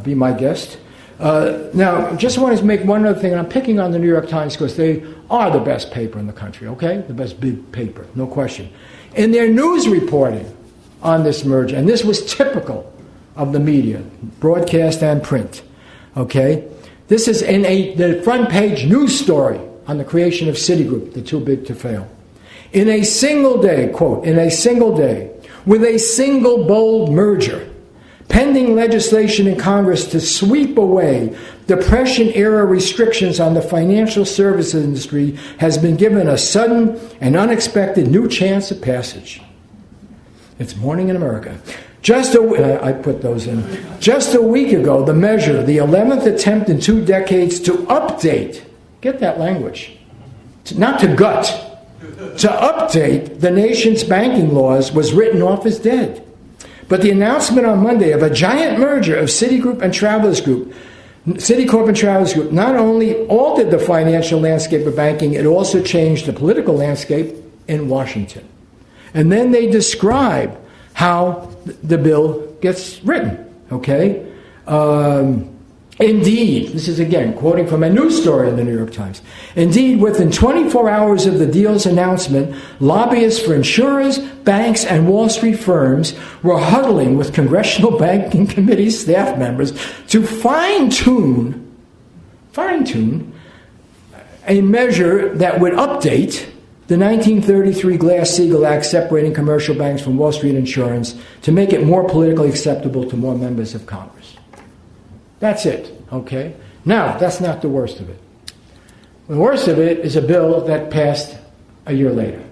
Be my guest. Now, just want to make one other thing, and I'm picking on the New York Times because they are the best paper in the country, okay? The best big paper, no question. In their news reporting on this merger, and this was typical of the media, broadcast and print, okay? This is in the front page news story on the creation of Citigroup, the too big to fail. In a single day, quote, in a single day, with a single bold merger, pending legislation in Congress to sweep away Depression-era restrictions on the financial services industry has been given a sudden and unexpected new chance of passage. It's morning in America. I put those in. Just a week ago, the measure, the 11th attempt in 2 decades to update, get that language, not to gut, to update the nation's banking laws was written off as dead. But the announcement on Monday of a giant merger of Citigroup and Travelers Group, Citicorp and Travelers Group, not only altered the financial landscape of banking, it also changed the political landscape in Washington. And then they describe how the bill gets written, okay? Indeed, this is again quoting from a news story in the New York Times. Indeed, within 24 hours of the deal's announcement, lobbyists for insurers, banks, and Wall Street firms were huddling with Congressional Banking Committee staff members to fine-tune a measure that would update the 1933 Glass-Steagall Act separating commercial banks from Wall Street insurance to make it more politically acceptable to more members of Congress. That's it, okay? Now, that's not the worst of it. The worst of it is a bill that passed a year later.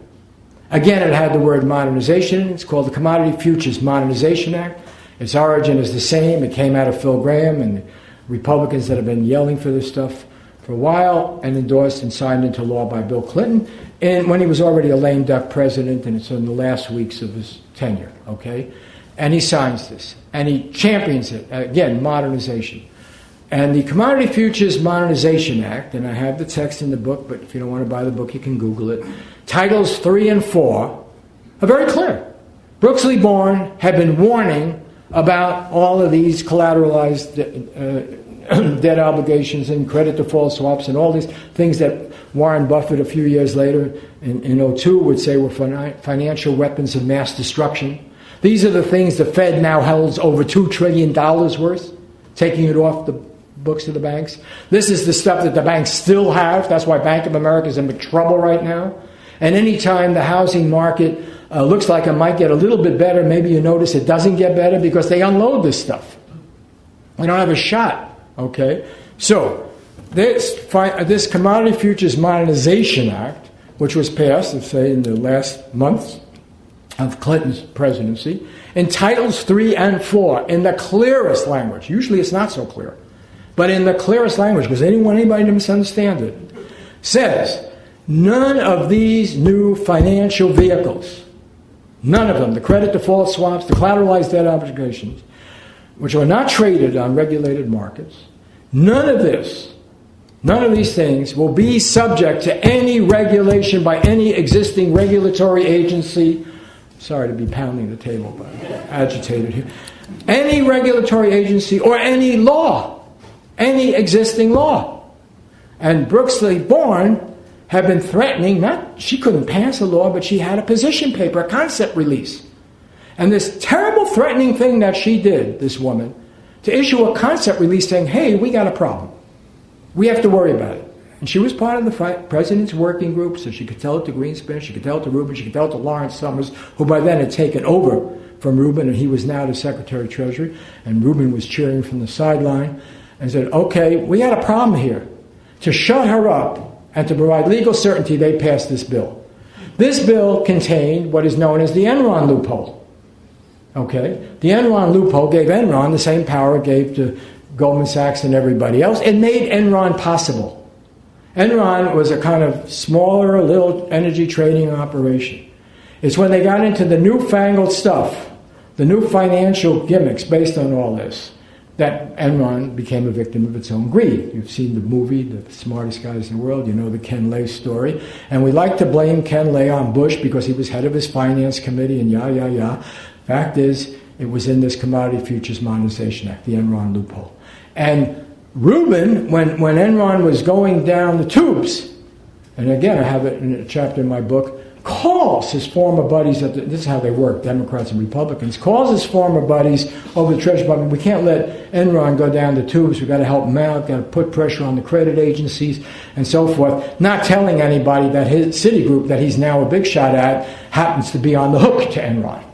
Again, it had the word modernization. It's called the Commodity Futures Modernization Act. Its origin is the same. It came out of Phil Gramm and the Republicans that have been yelling for this stuff for a while, and endorsed and signed into law by Bill Clinton, and when he was already a lame duck president, and it's in the last weeks of his tenure, okay? And he signs this, and he champions it, again, modernization. And the Commodity Futures Modernization Act, and I have the text in the book, but if you don't want to buy the book, you can Google it. Titles 3 and 4 are very clear. Brooks Lee Bourne had been warning about all of these collateralized debt obligations and credit default swaps and all these things that Warren Buffett a few years later in 2002 would say were financial weapons of mass destruction. These are the things the Fed now holds over $2 trillion worth, taking it off the books of the banks. This is the stuff that the banks still have. That's why Bank of America is in big trouble right now. And anytime the housing market looks like it might get a little bit better, maybe you notice it doesn't get better because they unload this stuff. We don't have a shot. Okay, so this Commodity Futures Modernization Act, which was passed, let's say, in the last months of Clinton's presidency, in Titles 3 and 4, in the clearest language, usually it's not so clear, but in the clearest language, because anybody to misunderstand it, says none of these new financial vehicles, None of them. The credit default swaps, the collateralized debt obligations, which are not traded on regulated markets, none of these things will be subject to any regulation by any existing regulatory agency. Sorry to be pounding the table, but I'm agitated here. Any regulatory agency or any law, any existing law. And Brooksley Born had been threatening, she couldn't pass a law, but she had a position paper, a concept release. And this terrible threatening thing that she did, this woman, to issue a concept release saying, hey, we got a problem. We have to worry about it. And she was part of the president's working group, so she could tell it to Greenspan, she could tell it to Rubin, she could tell it to Lawrence Summers, who by then had taken over from Rubin, and he was now the Secretary of Treasury, and Rubin was cheering from the sideline, and said, okay, we got a problem here. To shut her up and to provide legal certainty, they passed this bill. This bill contained what is known as the Enron loophole. Okay? The Enron loophole gave Enron the same power it gave to Goldman Sachs and everybody else. It made Enron possible. Enron was a kind of smaller, little energy trading operation. It's when they got into the newfangled stuff, the new financial gimmicks based on all this, that Enron became a victim of its own greed. You've seen the movie, The Smartest Guys in the World. You know the Ken Lay story. And we like to blame Ken Lay on Bush because he was head of his finance committee and yah. Fact is, it was in this Commodity Futures Modernization Act, the Enron loophole. And Rubin, when Enron was going down the tubes, and again, I have it in a chapter in my book, calls his former buddies, this is how they work, Democrats and Republicans, calls his former buddies over the Treasury Department, we can't let Enron go down the tubes, we've got to help him out, got to put pressure on the credit agencies, and so forth, not telling anybody that his Citigroup, that he's now a big shot at, happens to be on the hook to Enron,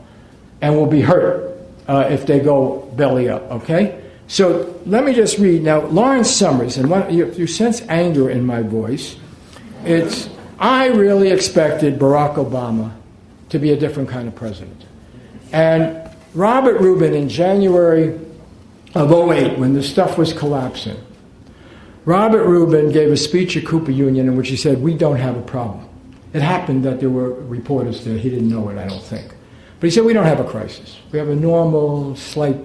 and will be hurt if they go belly up, okay? So let me just read. Now, Lawrence Summers, and you sense anger in my voice. I really expected Barack Obama to be a different kind of president. And Robert Rubin, in January of 2008, when the stuff was collapsing, Robert Rubin gave a speech at Cooper Union in which he said, we don't have a problem. It happened that there were reporters there. He didn't know it, I don't think. But he said, we don't have a crisis. We have a normal, slight,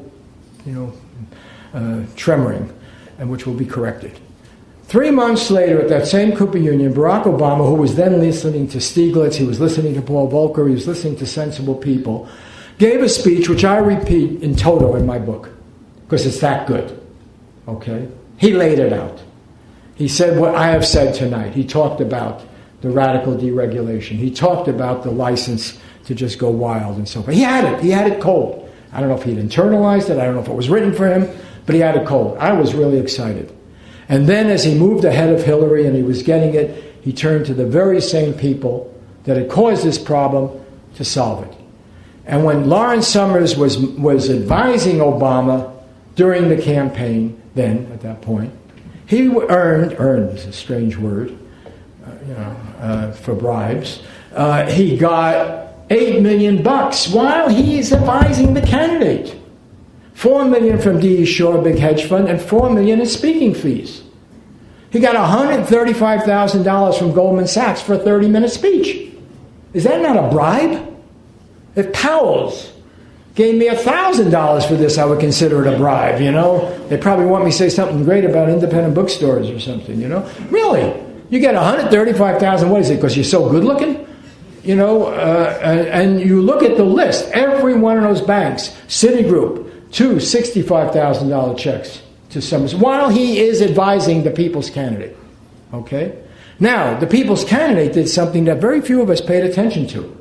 tremoring, and which will be corrected. 3 months later, at that same Cooper Union, Barack Obama, who was then listening to Stiglitz, he was listening to Paul Volcker, he was listening to sensible people, gave a speech which I repeat in toto in my book, because it's that good. Okay? He laid it out. He said what I have said tonight. He talked about the radical deregulation. He talked about the license to just go wild and so forth. He had it. He had it cold. I don't know if he'd internalized it. I don't know if it was written for him. But he had it cold. I was really excited. And then as he moved ahead of Hillary and he was getting it, he turned to the very same people that had caused this problem to solve it. And when Lawrence Summers was advising Obama during the campaign, then, at that point, he earned is a strange word, for bribes, he got $8 million while he's advising the candidate. $4 million from D.E. Scheer, a big hedge fund, and $4 million in speaking fees. He got $135,000 from Goldman Sachs for a 30-minute speech. Is that not a bribe? If Powell's gave me $1,000 for this, I would consider it a bribe, They probably want me to say something great about independent bookstores or something, Really? You get $135,000, what is it, because you're so good looking? And you look at the list, every one of those banks, Citigroup, 2 $65,000 checks to Summers while he is advising the people's candidate. Okay? Now, the people's candidate did something that very few of us paid attention to.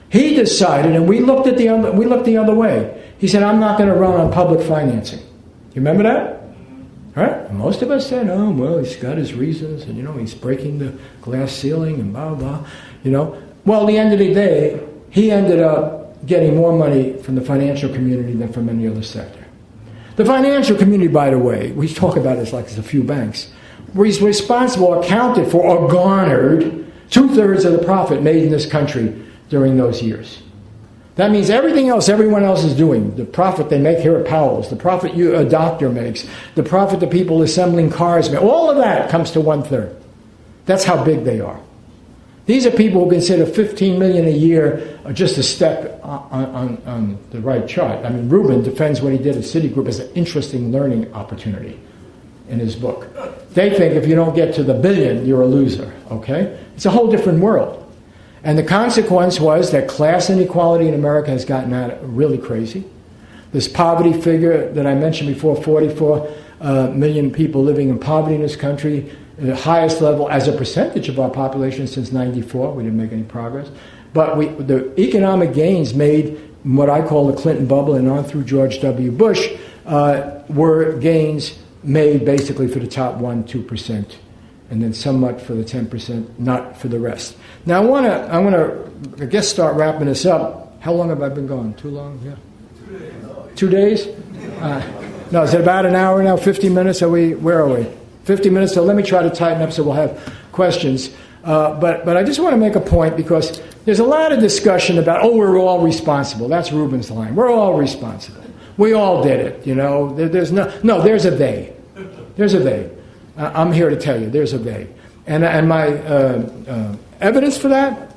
He decided, and we looked the other way. He said, I'm not going to run on public financing. You remember that? Right? And most of us said, oh, well, he's got his reasons, and, he's breaking the glass ceiling and blah, blah, Well, at the end of the day, he ended up getting more money from the financial community than from any other sector. The financial community, by the way, we talk about it like there's a few banks, was responsible, accounted for, or garnered 2/3 of the profit made in this country during those years. That means everything else everyone else is doing, the profit they make here at Powell's, the profit a doctor makes, the profit the people assembling cars make, all of that comes to 1/3. That's how big they are. These are people who consider 15 million a year just a step on the right chart. I mean, Rubin defends what he did at Citigroup as an interesting learning opportunity in his book. They think if you don't get to the billion, you're a loser, okay? It's a whole different world. And the consequence was that class inequality in America has gotten really crazy. This poverty figure that I mentioned before, 44 million people living in poverty in this country, the highest level as a percentage of our population since '94. We didn't make any progress. But the economic gains made in what I call the Clinton bubble and on through George W. Bush were gains made basically for the top 1-2%, and then somewhat for the 10%, not for the rest. Now I want to, I guess, start wrapping this up. How long have I been gone? Too long? Yeah. 2 days? No, is it about an hour now? 50 minutes? Where are we? 50 minutes. So let me try to tighten up so we'll have questions. But I just want to make a point because there's a lot of discussion about, we're all responsible. That's Rubin's line. We're all responsible. We all did it, you know. There's a they. There's a they. I'm here to tell you, there's a they. And my evidence for that,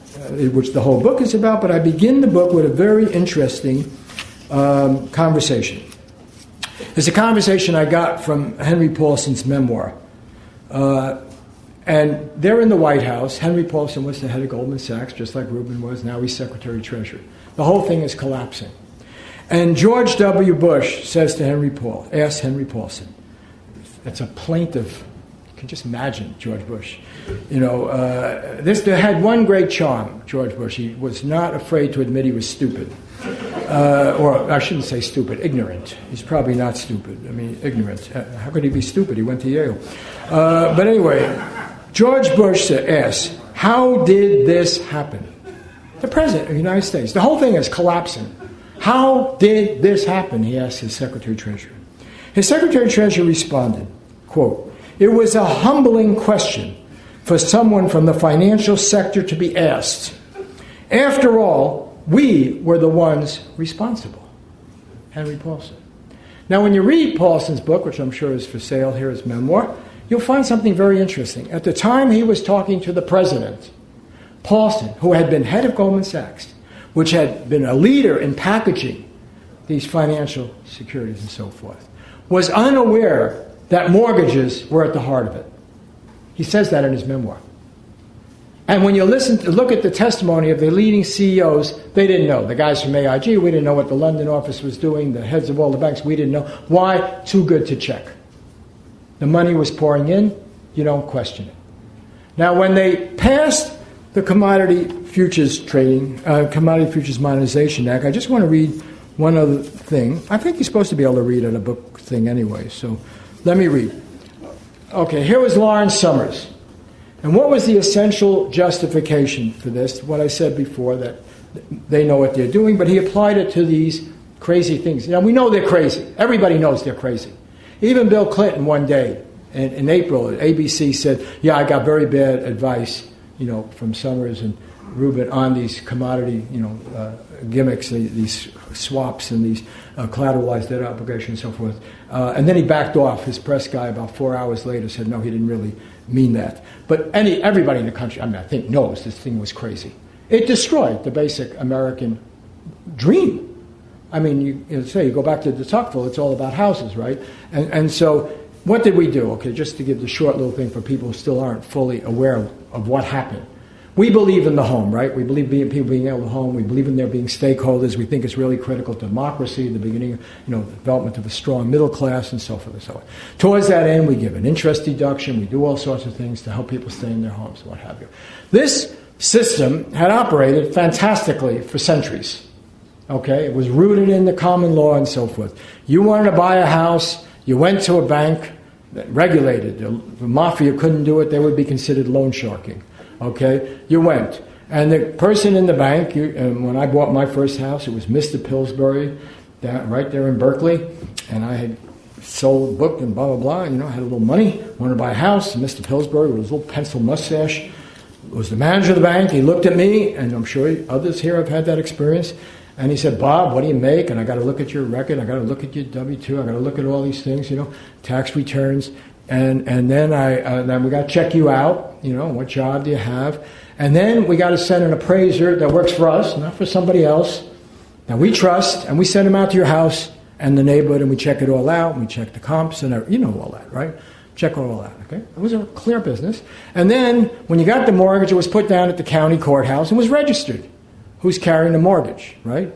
which the whole book is about, but I begin the book with a very interesting conversation. It's a conversation I got from Henry Paulson's memoir. And they're in the White House. Henry Paulson was the head of Goldman Sachs, just like Rubin was. Now he's Secretary Treasury. The whole thing is collapsing. And George W. Bush says to asks Henry Paulson, it's a plaintive, you can just imagine George Bush. You know, they had one great charm, George Bush. He was not afraid to admit he was stupid. Or I shouldn't say stupid, ignorant. He's probably not stupid. I mean, ignorant. How could he be stupid? He went to Yale. But anyway, George Bush asks, how did this happen? The President of the United States. The whole thing is collapsing. How did this happen? He asked his Secretary Treasury. His Secretary Treasury responded, quote, it was a humbling question for someone from the financial sector to be asked. After all, we were the ones responsible. Henry Paulson. Now, when you read Paulson's book, which I'm sure is for sale here, his memoir, you'll find something very interesting. At the time he was talking to the president, Paulson, who had been head of Goldman Sachs, which had been a leader in packaging these financial securities and so forth, was unaware that mortgages were at the heart of it. He says that in his memoir. And when you look at the testimony of the leading CEOs, they didn't know. The guys from AIG, we didn't know what the London office was doing. The heads of all the banks, we didn't know. Why? Too good to check. The money was pouring in. You don't question it. Now, when they passed the Commodity Futures Modernization Act, I just want to read one other thing. I think you're supposed to be able to read at a book thing anyway, so let me read. Okay, here was Lawrence Summers. And what was the essential justification for this? What I said before, that they know what they're doing, but he applied it to these crazy things. Now, we know they're crazy. Everybody knows they're crazy. Even Bill Clinton one day in April at ABC said, yeah, I got very bad advice, you know, from Summers and Rubin on these commodity, gimmicks, these swaps and these collateralized debt obligations and so forth. And then he backed off. His press guy about 4 hours later said, no, he didn't really mean that. But everybody in the country, I think knows this thing was crazy. It destroyed the basic American dream. I mean, you go back to de Tocqueville, it's all about houses, right? And so what did we do? Okay, just to give the short little thing for people who still aren't fully aware of what happened. We believe in the home, right? We believe people being able to home. We believe in there being stakeholders. We think it's really critical to democracy, the beginning of, the development of a strong middle class and so forth and so on. Towards that end, we give an interest deduction. We do all sorts of things to help people stay in their homes, what have you. This system had operated fantastically for centuries. Okay? It was rooted in the common law and so forth. You wanted to buy a house, you went to a bank that regulated. The mafia couldn't do it. They would be considered loan sharking. Okay, you went. And the person in the bank, and when I bought my first house, it was Mr. Pillsbury, right there in Berkeley. And I had sold a book and blah, blah, blah, had a little money, wanted to buy a house. And Mr. Pillsbury, with his little pencil mustache, was the manager of the bank. He looked at me, and I'm sure others here have had that experience. And he said, Bob, what do you make? And I got to look at your record. I got to look at your W-2. I got to look at all these things, tax returns. And then we got to check you out, what job do you have? And then we got to send an appraiser that works for us, not for somebody else, that we trust, and we send him out to your house and the neighborhood, and we check it all out. We check the comps and you know all that, right? Check all that, okay? It was a clear business. And then when you got the mortgage, it was put down at the county courthouse and was registered. Who's carrying the mortgage, right?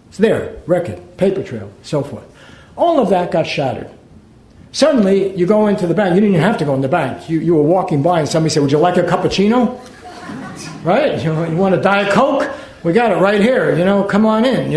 It's there, record, paper trail, so forth. All of that got shattered. Suddenly, you go into the bank. You didn't even have to go in the bank. You were walking by and somebody said, would you like a cappuccino? Right? You want a Diet Coke? We got it right here, come on in,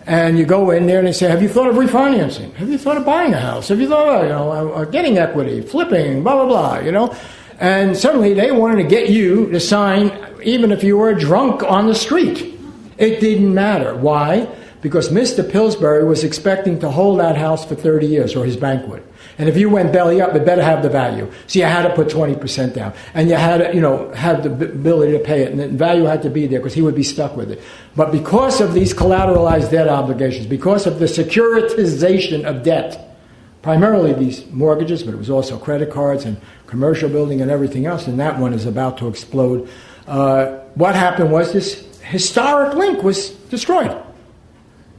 And you go in there and they say, have you thought of refinancing? Have you thought of buying a house? Have you thought of, getting equity, flipping, blah, blah, blah, And suddenly they wanted to get you to sign even if you were drunk on the street. It didn't matter. Why? Because Mr. Pillsbury was expecting to hold that house for 30 years, or his bank would. And if you went belly up, it better have the value. So you had to put 20% down. And you had to, have the ability to pay it. And the value had to be there because he would be stuck with it. But because of these collateralized debt obligations, because of the securitization of debt, primarily these mortgages, but it was also credit cards and commercial building and everything else, and that one is about to explode. What happened was this historic link was destroyed.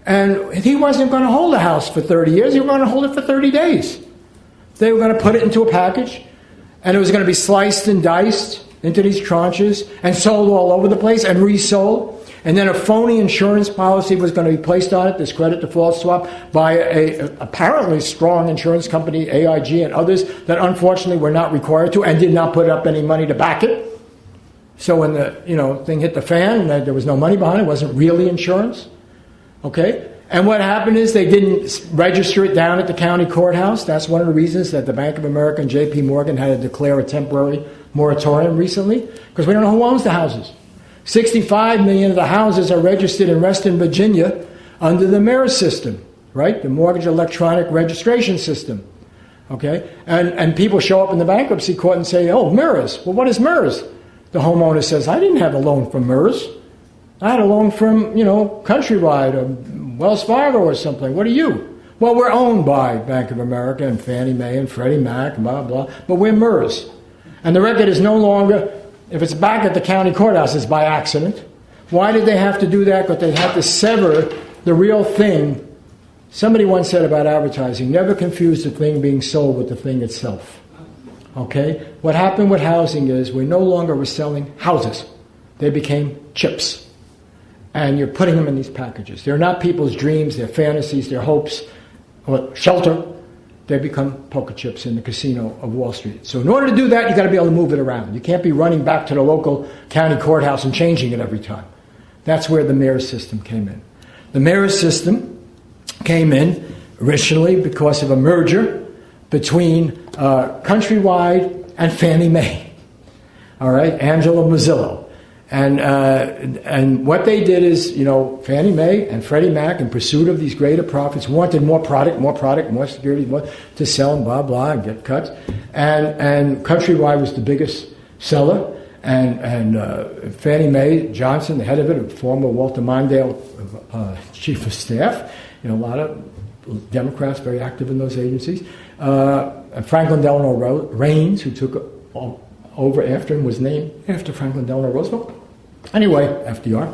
And he wasn't going to hold the house for 30 years. He was going to hold it for 30 days. They were going to put it into a package, and it was going to be sliced and diced into these tranches and sold all over the place and resold. And then a phony insurance policy was going to be placed on it, this credit default swap, by a apparently strong insurance company, AIG and others, that unfortunately were not required to and did not put up any money to back it. So when the thing hit the fan, there was no money behind it. It wasn't really insurance. Okay? And what happened is they didn't register it down at the county courthouse. That's one of the reasons that the Bank of America and J.P. Morgan had to declare a temporary moratorium recently, because we don't know who owns the houses. 65 million of the houses are registered in Western Virginia under the MIRRS system, right? The Mortgage Electronic Registration System. Okay? And people show up in the bankruptcy court and say, oh, MIRRS. Well, what is MIRRS? The homeowner says, I didn't have a loan from MIRRS. I had a loan from, Countrywide or Wells Fargo or something. What are you? Well, we're owned by Bank of America and Fannie Mae and Freddie Mac and blah, blah, but we're MERS. And the record is no longer, if it's back at the county courthouse, it's by accident. Why did they have to do that? Because they had to sever the real thing. Somebody once said about advertising, never confuse the thing being sold with the thing itself. Okay? What happened with housing is we no longer were selling houses. They became chips. And you're putting them in these packages. They're not people's dreams, their fantasies, their hopes, or shelter. They become poker chips in the casino of Wall Street. So in order to do that, you've got to be able to move it around. You can't be running back to the local county courthouse and changing it every time. That's where the MIRRS system came in. The MIRRS system came in originally because of a merger between Countrywide and Fannie Mae. All right, Angela Mazzillo. And what they did is, Fannie Mae and Freddie Mac, in pursuit of these greater profits, wanted more product, more security, more to sell and blah, blah, and get cuts. And Countrywide was the biggest seller. And Fannie Mae Johnson, the head of it, former Walter Mondale chief of staff, a lot of Democrats very active in those agencies. And Franklin Delano Roosevelt, who took over after him, was named after Franklin Delano Roosevelt. Anyway, FDR.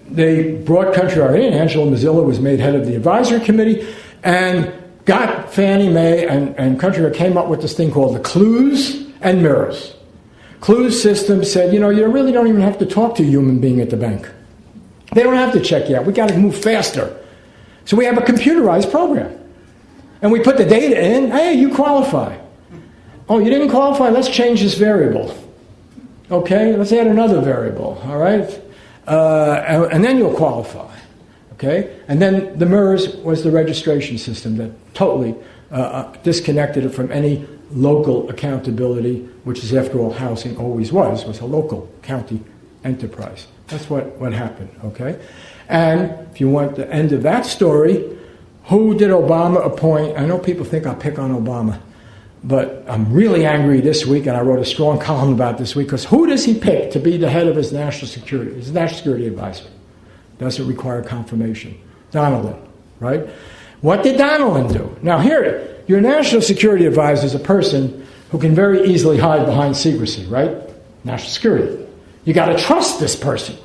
They brought Countrywide in. Angela Mazzillo was made head of the advisory committee and got Fannie Mae and Countrywide came up with this thing called the clues and mirrors. Clues system said, you really don't even have to talk to a human being at the bank. They don't have to check you out. We got to move faster. So we have a computerized program. And we put the data in. Hey, you qualify. Oh, you didn't qualify? Let's change this variable. Okay, let's add another variable, all right? And then you'll qualify, okay? And then the MERS was the registration system that totally disconnected it from any local accountability, which is, after all, housing always was a local county enterprise. That's what happened, okay? And if you want the end of that story, who did Obama appoint? I know people think I'll pick on Obama. But I'm really angry this week, and I wrote a strong column about this week, because who does he pick to be the head of his national security advisor? Doesn't require confirmation. Donilon, right? What did Donilon do? Now here, your national security advisor is a person who can very easily hide behind secrecy, right? National security. You got to trust this person.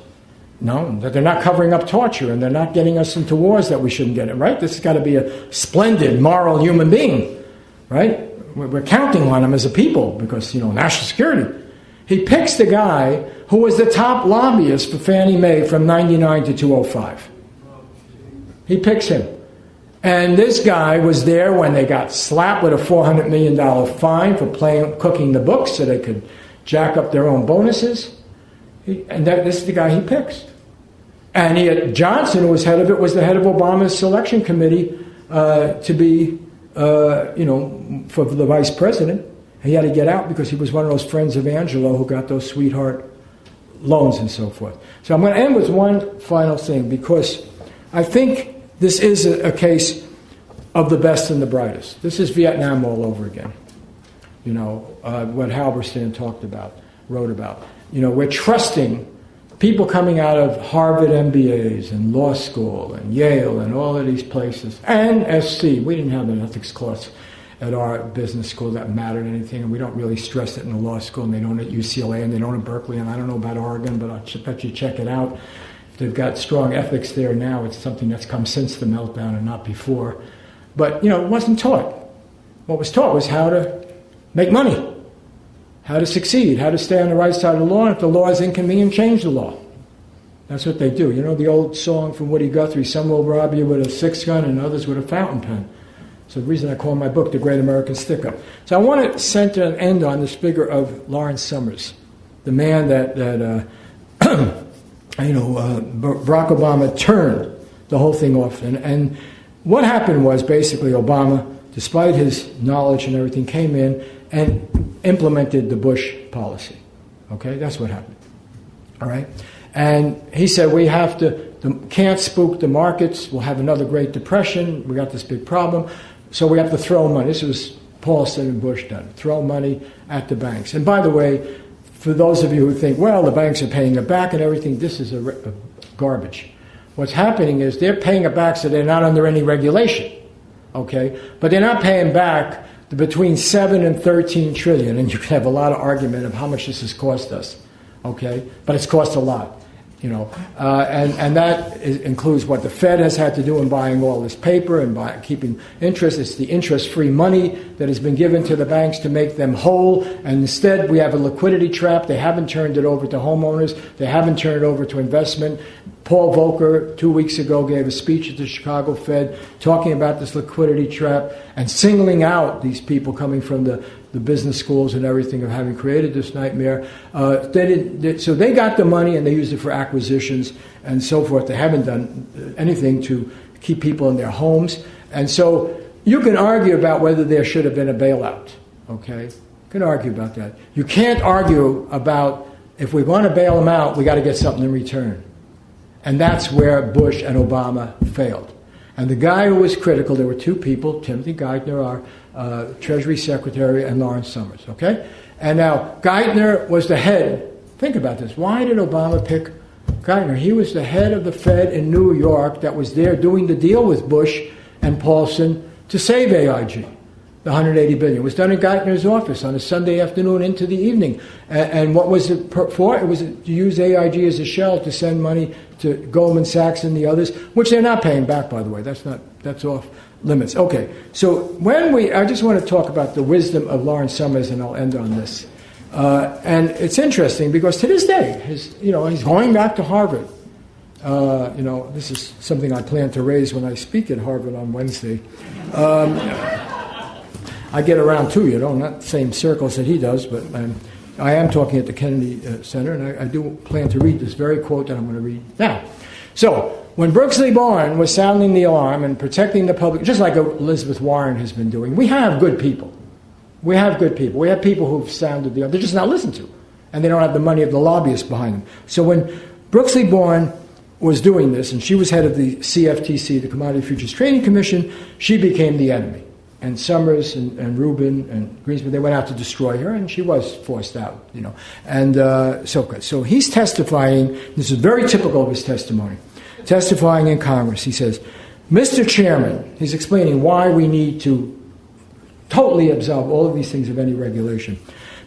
No, that they're not covering up torture and they're not getting us into wars that we shouldn't get in, right? This has got to be a splendid, moral human being, right? We're counting on him as a people because, national security. He picks the guy who was the top lobbyist for Fannie Mae from 99 to 2005. He picks him. And this guy was there when they got slapped with a $400 million fine for cooking the books so they could jack up their own bonuses. This is the guy he picks. And Johnson, who was head of it, was the head of Obama's selection committee to be, for the vice president. He had to get out because he was one of those friends of Angelo who got those sweetheart loans and so forth. So I'm going to end with one final thing because I think this is a case of the best and the brightest. This is Vietnam all over again. What Halberstam wrote about. We're trusting people coming out of Harvard MBAs and law school and Yale and all of these places, and SC. We didn't have an ethics course at our business school that mattered anything, and we don't really stress it in the law school, and they don't at UCLA, and they don't at Berkeley, and I don't know about Oregon, but I'll bet you check it out. If they've got strong ethics there now, it's something that's come since the meltdown and not before. But, it wasn't taught. What was taught was how to make money, how to succeed, how to stay on the right side of the law, and if the law is inconvenient, change the law. That's what they do. The old song from Woody Guthrie, some will rob you with a six-gun and others with a fountain pen. So the reason I call my book The Great American Stickup. So I want to center and end on this figure of Lawrence Summers, the man that Barack Obama turned the whole thing off. And what happened was basically Obama, despite his knowledge and everything, came in and implemented the Bush policy. Okay, that's what happened. All right, and he said we can't spook the markets. We'll have another Great Depression. We got this big problem, so we have to throw money. This was Paulson and Bush done. Throw money at the banks. And by the way, for those of you who think, well, the banks are paying it back and everything, this is a garbage. What's happening is they're paying it back so they're not under any regulation. Okay, but they're not paying back between 7 and 13 trillion, and you can have a lot of argument of how much this has cost us, okay? But it's cost a lot, and that includes what the Fed has had to do in buying all this paper and keeping interest. It's the interest-free money that has been given to the banks to make them whole, and instead we have a liquidity trap. They haven't turned it over to homeowners. They haven't turned it over to investment. Paul Volcker 2 weeks ago gave a speech at the Chicago Fed talking about this liquidity trap and singling out these people coming from the business schools and everything of having created this nightmare. So they got the money and they used it for acquisitions and so forth. They haven't done anything to keep people in their homes. And so you can argue about whether there should have been a bailout. Okay? You can argue about that. You can't argue about if we want to bail them out, we got to get something in return. And that's where Bush and Obama failed. And the guy who was critical, there were two people, Timothy Geithner, our Treasury Secretary, and Lawrence Summers, okay? And now, Geithner was the head. Think about this. Why did Obama pick Geithner? He was the head of the Fed in New York that was there doing the deal with Bush and Paulson to save AIG. The $180 billion. It was done in Geithner's office on a Sunday afternoon into the evening. And what was it for? It was to use AIG as a shell to send money to Goldman Sachs and the others, which they're not paying back, by the way. That's off limits. Okay, so I just want to talk about the wisdom of Lawrence Summers, and I'll end on this. And it's interesting because to this day, he's going back to Harvard. This is something I plan to raise when I speak at Harvard on Wednesday. I get around too, not the same circles that he does, but I am talking at the Kennedy Center, and I do plan to read this very quote that I'm going to read now. So, when Brooksley Born was sounding the alarm and protecting the public, just like Elizabeth Warren has been doing, we have good people. We have good people. We have people who've sounded the alarm. They're just not listened to, and they don't have the money of the lobbyists behind them. So when Brooksley Born was doing this, and she was head of the CFTC, the Commodity Futures Trading Commission, she became the enemy. And Summers and Rubin and Greenspan, they went out to destroy her, and she was forced out, And so he's testifying. This is very typical of his testimony. Testifying in Congress, he says, Mr. Chairman, he's explaining why we need to totally absolve all of these things of any regulation.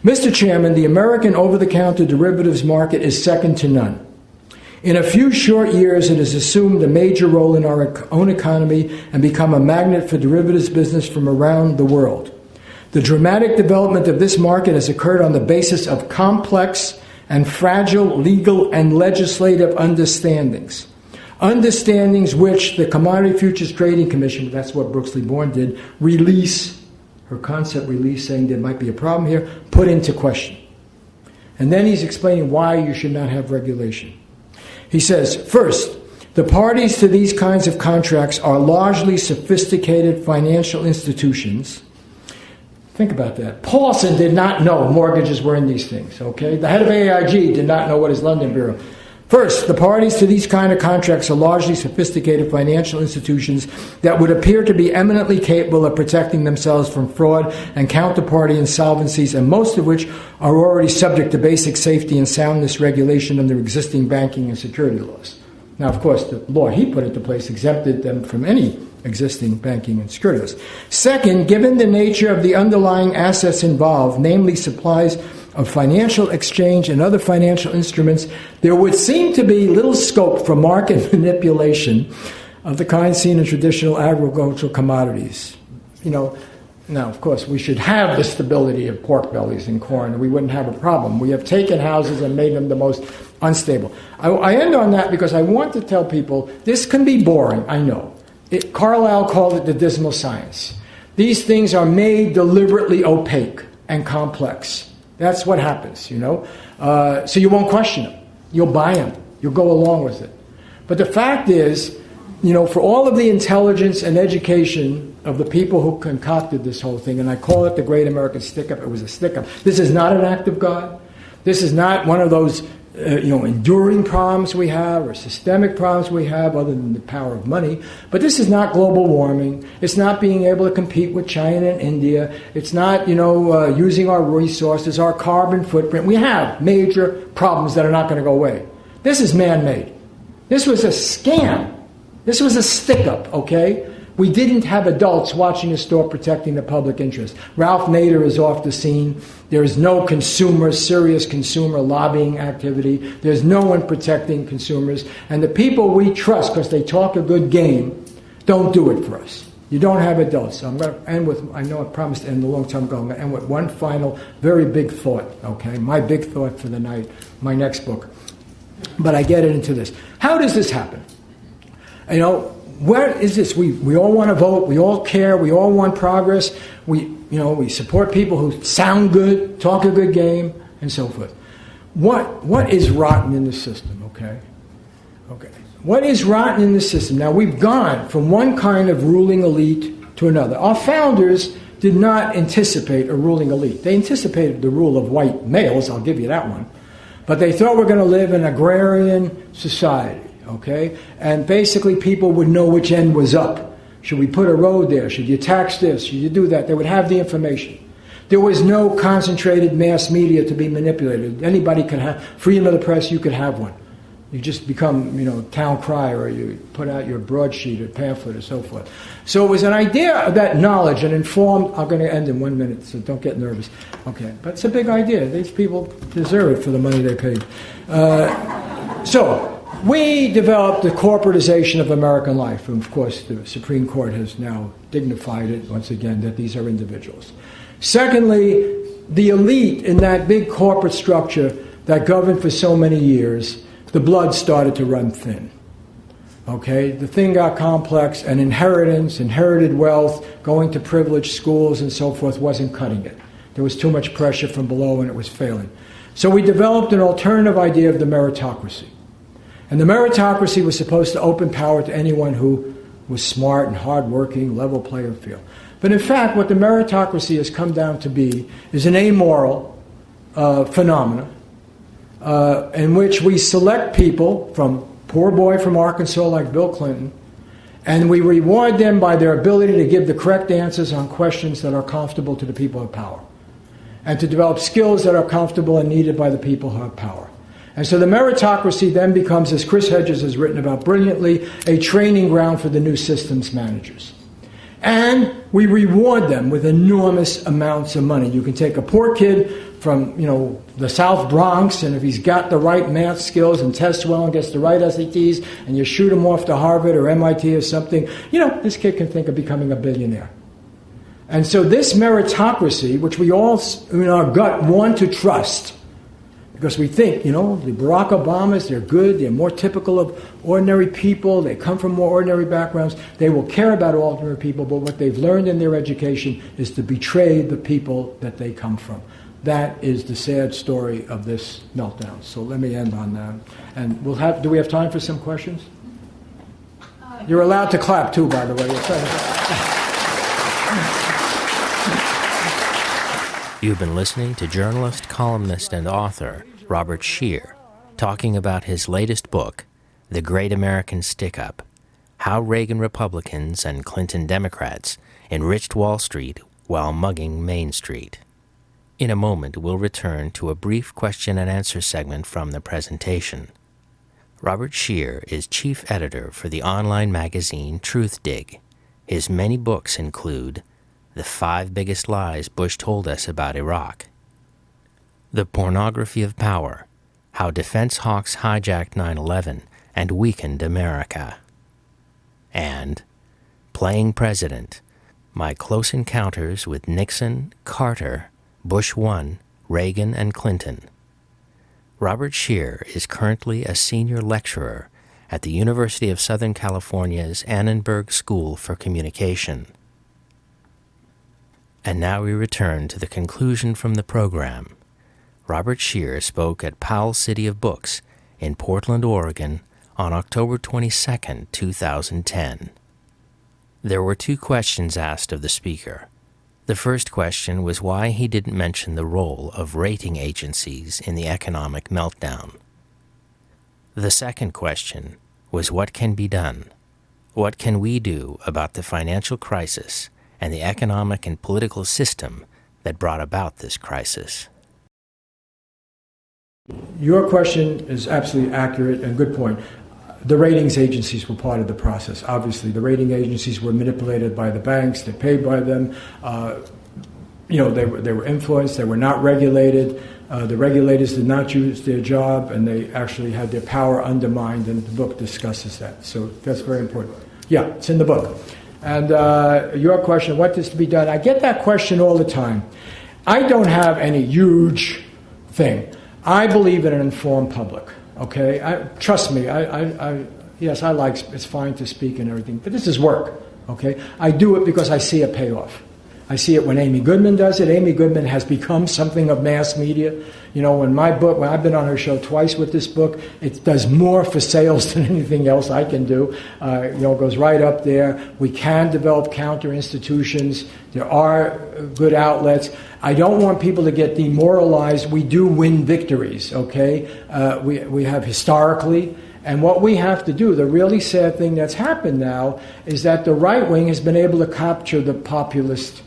Mr. Chairman, the American over-the-counter derivatives market is second to none. In a few short years, it has assumed a major role in our own economy and become a magnet for derivatives business from around the world. The dramatic development of this market has occurred on the basis of complex and fragile legal and legislative understandings. Understandings which the Commodity Futures Trading Commission, that's what Brooksley Bourne did, her concept release saying there might be a problem here, put into question. And then he's explaining why you should not have regulation. He says, first, the parties to these kinds of contracts are largely sophisticated financial institutions. Think about that. Paulson did not know mortgages were in these things, okay? The head of AIG did not know what his London bureau. First, the parties to these kind of contracts are largely sophisticated financial institutions that would appear to be eminently capable of protecting themselves from fraud and counterparty insolvencies, and most of which are already subject to basic safety and soundness regulation under existing banking and security laws. Now, of course, the law he put into place exempted them from any existing banking and security laws. Second, given the nature of the underlying assets involved, namely supplies of financial exchange and other financial instruments, there would seem to be little scope for market manipulation of the kind seen in traditional agricultural commodities. Now, of course, we should have the stability of pork bellies and corn, and we wouldn't have a problem. We have taken houses and made them the most unstable. I end on that because I want to tell people, this can be boring, I know. Carlyle called it the dismal science. These things are made deliberately opaque and complex. That's what happens, So you won't question them. You'll buy them. You'll go along with it. But the fact is, for all of the intelligence and education of the people who concocted this whole thing, and I call it the Great American Stickup, it was a stick-up. This is not an act of God. This is not one of those enduring problems we have or systemic problems we have other than the power of money. But this is not global warming. It's not being able to compete with China and India. It's not, using our resources, our carbon footprint. We have major problems that are not going to go away. This is man-made. This was a scam. This was a stick-up, okay? We didn't have adults watching the store protecting the public interest. Ralph Nader is off the scene. There is no serious consumer lobbying activity. There's no one protecting consumers. And the people we trust, because they talk a good game, don't do it for us. You don't have adults. So I'm going to end with, I know I promised to end a long time ago, I'm going to end with one final, very big thought, okay? My big thought for the night, my next book. But I get into this. How does this happen? Where is this? We all want to vote. We all care. We all want progress. We support people who sound good, talk a good game, and so forth. What is rotten in the system? Okay. What is rotten in the system? Now we've gone from one kind of ruling elite to another. Our founders did not anticipate a ruling elite. They anticipated the rule of white males. I'll give you that one. But they thought we're going to live in an agrarian society. Okay? And basically people would know which end was up. Should we put a road there? Should you tax this? Should you do that? They would have the information. There was no concentrated mass media to be manipulated. Anybody could have freedom of the press. You could have one. You just become, town crier, or you put out your broadsheet or pamphlet or so forth. So it was an idea of that knowledge and informed. I'm going to end in 1 minute, so don't get nervous. Okay, but it's a big idea. These people deserve it for the money they paid. So we developed the corporatization of American life. And of course, the Supreme Court has now dignified it once again that these are individuals. Secondly, the elite in that big corporate structure that governed for so many years, the blood started to run thin. Okay, the thing got complex, and inherited wealth, going to privileged schools and so forth wasn't cutting it. There was too much pressure from below and it was failing. So we developed an alternative idea of the meritocracy. And the meritocracy was supposed to open power to anyone who was smart and hardworking, level playing field. But in fact, what the meritocracy has come down to be is an amoral phenomena in which we select people from poor boy from Arkansas like Bill Clinton, and we reward them by their ability to give the correct answers on questions that are comfortable to the people of power, and to develop skills that are comfortable and needed by the people who have power. And so the meritocracy then becomes, as Chris Hedges has written about brilliantly, a training ground for the new systems managers. And we reward them with enormous amounts of money. You can take a poor kid from, the South Bronx, and if he's got the right math skills and tests well and gets the right SATs, and you shoot him off to Harvard or MIT or something, this kid can think of becoming a billionaire. And so this meritocracy, which we all in our gut want to trust, because we think, the Barack Obamas, they're good, they're more typical of ordinary people, they come from more ordinary backgrounds, they will care about ordinary people, but what they've learned in their education is to betray the people that they come from. That is the sad story of this meltdown. So let me end on that. And do we have time for some questions? You're allowed to clap too, by the way. You've been listening to journalist, columnist, and author Robert Scheer talking about his latest book, The Great American Stickup: How Reagan Republicans and Clinton Democrats Enriched Wall Street While Mugging Main Street. In a moment, we'll return to a brief question and answer segment from the presentation. Robert Scheer is chief editor for the online magazine Truthdig. His many books include The 5 Biggest Lies Bush Told Us About Iraq, The Pornography of Power: How Defense Hawks Hijacked 9/11 and Weakened America, and Playing President: My Close Encounters with Nixon, Carter, Bush 1, Reagan, and Clinton. Robert Scheer is currently a senior lecturer at the University of Southern California's Annenberg School for Communication. And now we return to the conclusion from the program. Robert Scheer spoke at Powell City of Books in Portland, Oregon on October 22, 2010. There were 2 questions asked of the speaker. The first question was why he didn't mention the role of rating agencies in the economic meltdown. The second question was what can be done? What can we do about the financial crisis and the economic and political system that brought about this crisis? Your question is absolutely accurate and good point. The ratings agencies were part of the process. Obviously, the rating agencies were manipulated by the banks. They paid by them. They were influenced. They were not regulated. The regulators did not use their job, and they actually had their power undermined, and the book discusses that. So that's very important. Yeah, it's in the book. And your question, what is to be done? I get that question all the time. I don't have any huge thing. I believe in an informed public. Okay, trust me. Yes, it's fine to speak and everything, but this is work. Okay, I do it because I see a payoff. I see it when Amy Goodman does it. Amy Goodman has become something of mass media. When I've been on her show twice with this book, it does more for sales than anything else I can do. It goes right up there. We can develop counter institutions. There are good outlets. I don't want people to get demoralized. We do win victories, okay? We have historically. And what we have to do, the really sad thing that's happened now, is that the right wing has been able to capture the populist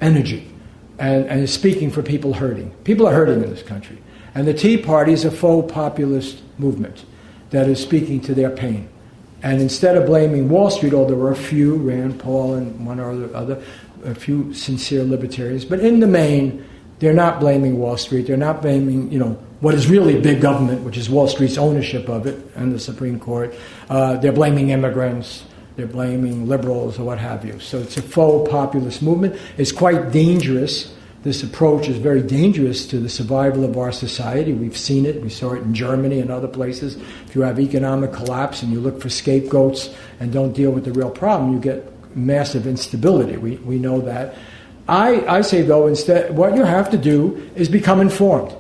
energy and is speaking for people hurting. People are hurting in this country. And the Tea Party is a faux populist movement that is speaking to their pain. And instead of blaming Wall Street, although there were a few, Rand Paul and one or other, a few sincere libertarians, but in the main, they're not blaming Wall Street. They're not blaming, what is really big government, which is Wall Street's ownership of it and the Supreme Court. They're blaming immigrants. They're blaming liberals or what have you. So it's a faux populist movement. It's quite dangerous. This approach is very dangerous to the survival of our society. We've seen it. We saw it in Germany and other places. If you have economic collapse and you look for scapegoats and don't deal with the real problem, you get massive instability. We know that. I say, though, instead, what you have to do is become informed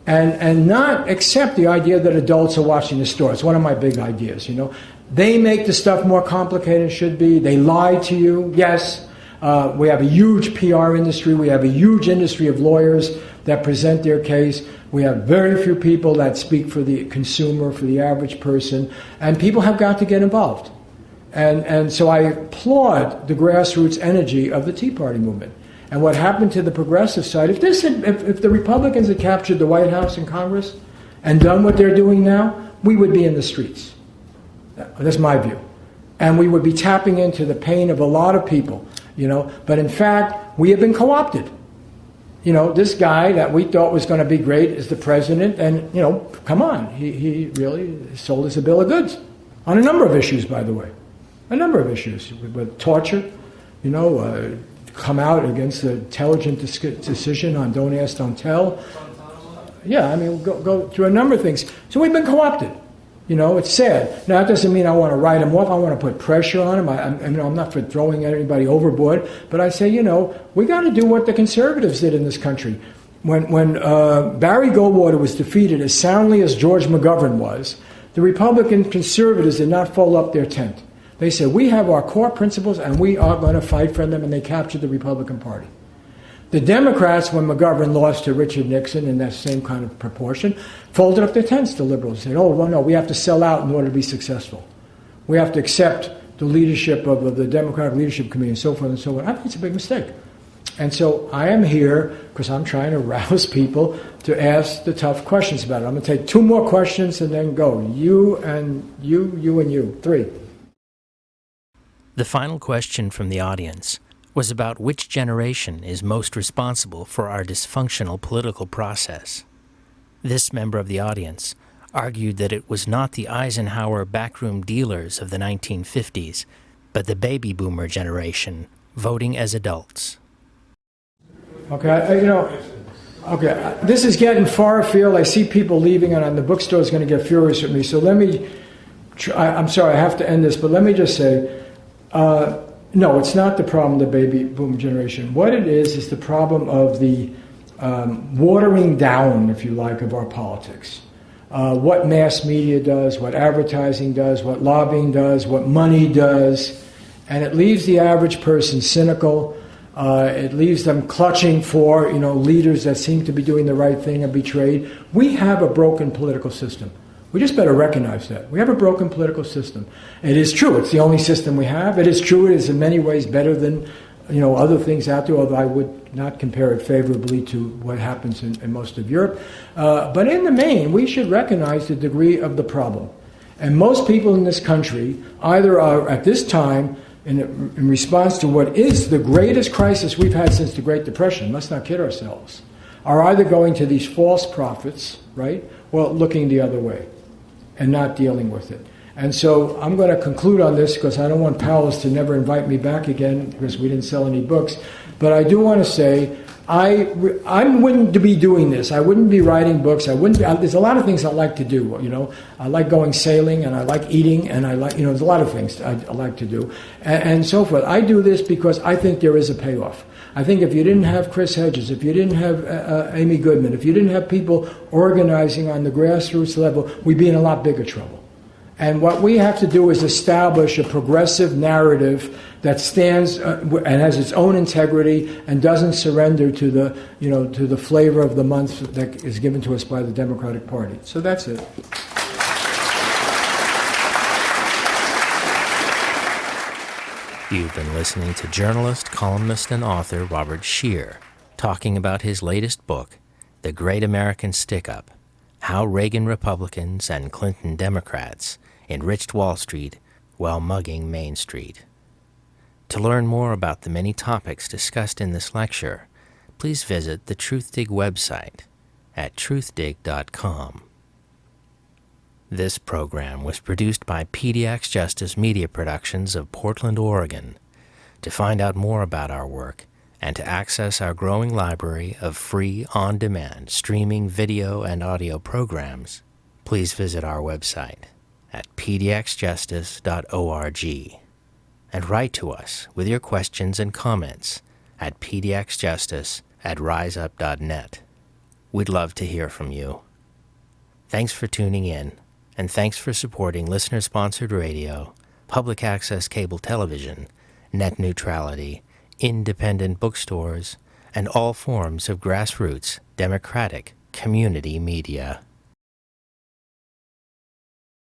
and not accept the idea that adults are watching the store. It's one of my big ideas, They make the stuff more complicated than it should be. They lie to you. Yes, we have a huge PR industry. We have a huge industry of lawyers that present their case. We have very few people that speak for the consumer, for the average person. And people have got to get involved. And so I applaud the grassroots energy of the Tea Party movement. And what happened to the progressive side, if the Republicans had captured the White House and Congress and done what they're doing now, we would be in the streets. That's my view. And we would be tapping into the pain of a lot of people, you know. But in fact, we have been co-opted. You know, this guy that we thought was going to be great is the president, and, you know, come on, he really sold us a bill of goods on a number of issues, by the way. A number of issues, with torture, you know, come out against the intelligent decision on don't ask, don't tell. Yeah, I mean, go through a number of things. So we've been co-opted. You know, it's sad. Now, that doesn't mean I want to write him off. I want to put pressure on him. I'm not for throwing anybody overboard. But I say, you know, we got to do what the conservatives did in this country. When Barry Goldwater was defeated as soundly as George McGovern was, the Republican conservatives did not fold up their tent. They said, we have our core principles and we are going to fight for them, and they captured the Republican Party. The Democrats, when McGovern lost to Richard Nixon in that same kind of proportion, folded up their tents, the liberals. Said, oh, well, no, we have to sell out in order to be successful. We have to accept the leadership of the Democratic Leadership Committee and so forth and so on. I think it's a big mistake. And so I am here because I'm trying to rouse people to ask the tough questions about it. I'm going to take 2 more questions and then go. You and you. 3. The final question from the audience was about which generation is most responsible for our dysfunctional political process. This member of the audience argued that it was not the Eisenhower backroom dealers of the 1950s, but the baby boomer generation voting as adults. Okay, okay, this is getting far afield. I see people leaving, and the bookstore is going to get furious with me. So let me, I'm sorry, I have to end this, but let me just say, no, it's not the problem of the baby boom generation. What it is the problem of the watering down, if you like, of our politics. What mass media does, what advertising does, what lobbying does, what money does. And it leaves the average person cynical. It leaves them clutching for, leaders that seem to be doing the right thing and betrayed. We have a broken political system. We just better recognize that. We have a broken political system. It is true. It's the only system we have. It is true. It is in many ways better than, other things out there, although I would not compare it favorably to what happens in most of Europe. But in the main, we should recognize the degree of the problem. And most people in this country either are, at this time, in response to what is the greatest crisis we've had since the Great Depression, let's not kid ourselves, are either going to these false prophets, right, or looking the other way and not dealing with it. And so I'm going to conclude on this because I don't want Powell to never invite me back again because we didn't sell any books. But I do want to say I wouldn't be doing this. I wouldn't be writing books. There's a lot of things I like to do. I like going sailing and I like eating and I like, there's a lot of things I like to do and so forth. I do this because I think there is a payoff. I think if you didn't have Chris Hedges, if you didn't have Amy Goodman, if you didn't have people organizing on the grassroots level, we'd be in a lot bigger trouble. And what we have to do is establish a progressive narrative that stands and has its own integrity and doesn't surrender to the flavor of the month that is given to us by the Democratic Party. So that's it. You've been listening to journalist, columnist, and author Robert Scheer talking about his latest book, The Great American Stickup: How Reagan Republicans and Clinton Democrats Enriched Wall Street while Mugging Main Street. To learn more about the many topics discussed in this lecture, please visit the TruthDig website at truthdig.com. This program was produced by PDX Justice Media Productions of Portland, Oregon. To find out more about our work and to access our growing library of free, on-demand streaming video and audio programs, please visit our website at pdxjustice.org and write to us with your questions and comments at pdxjustice@riseup.net. We'd love to hear from you. Thanks for tuning in. And thanks for supporting listener-sponsored radio, public access cable television, net neutrality, independent bookstores, and all forms of grassroots, democratic community media.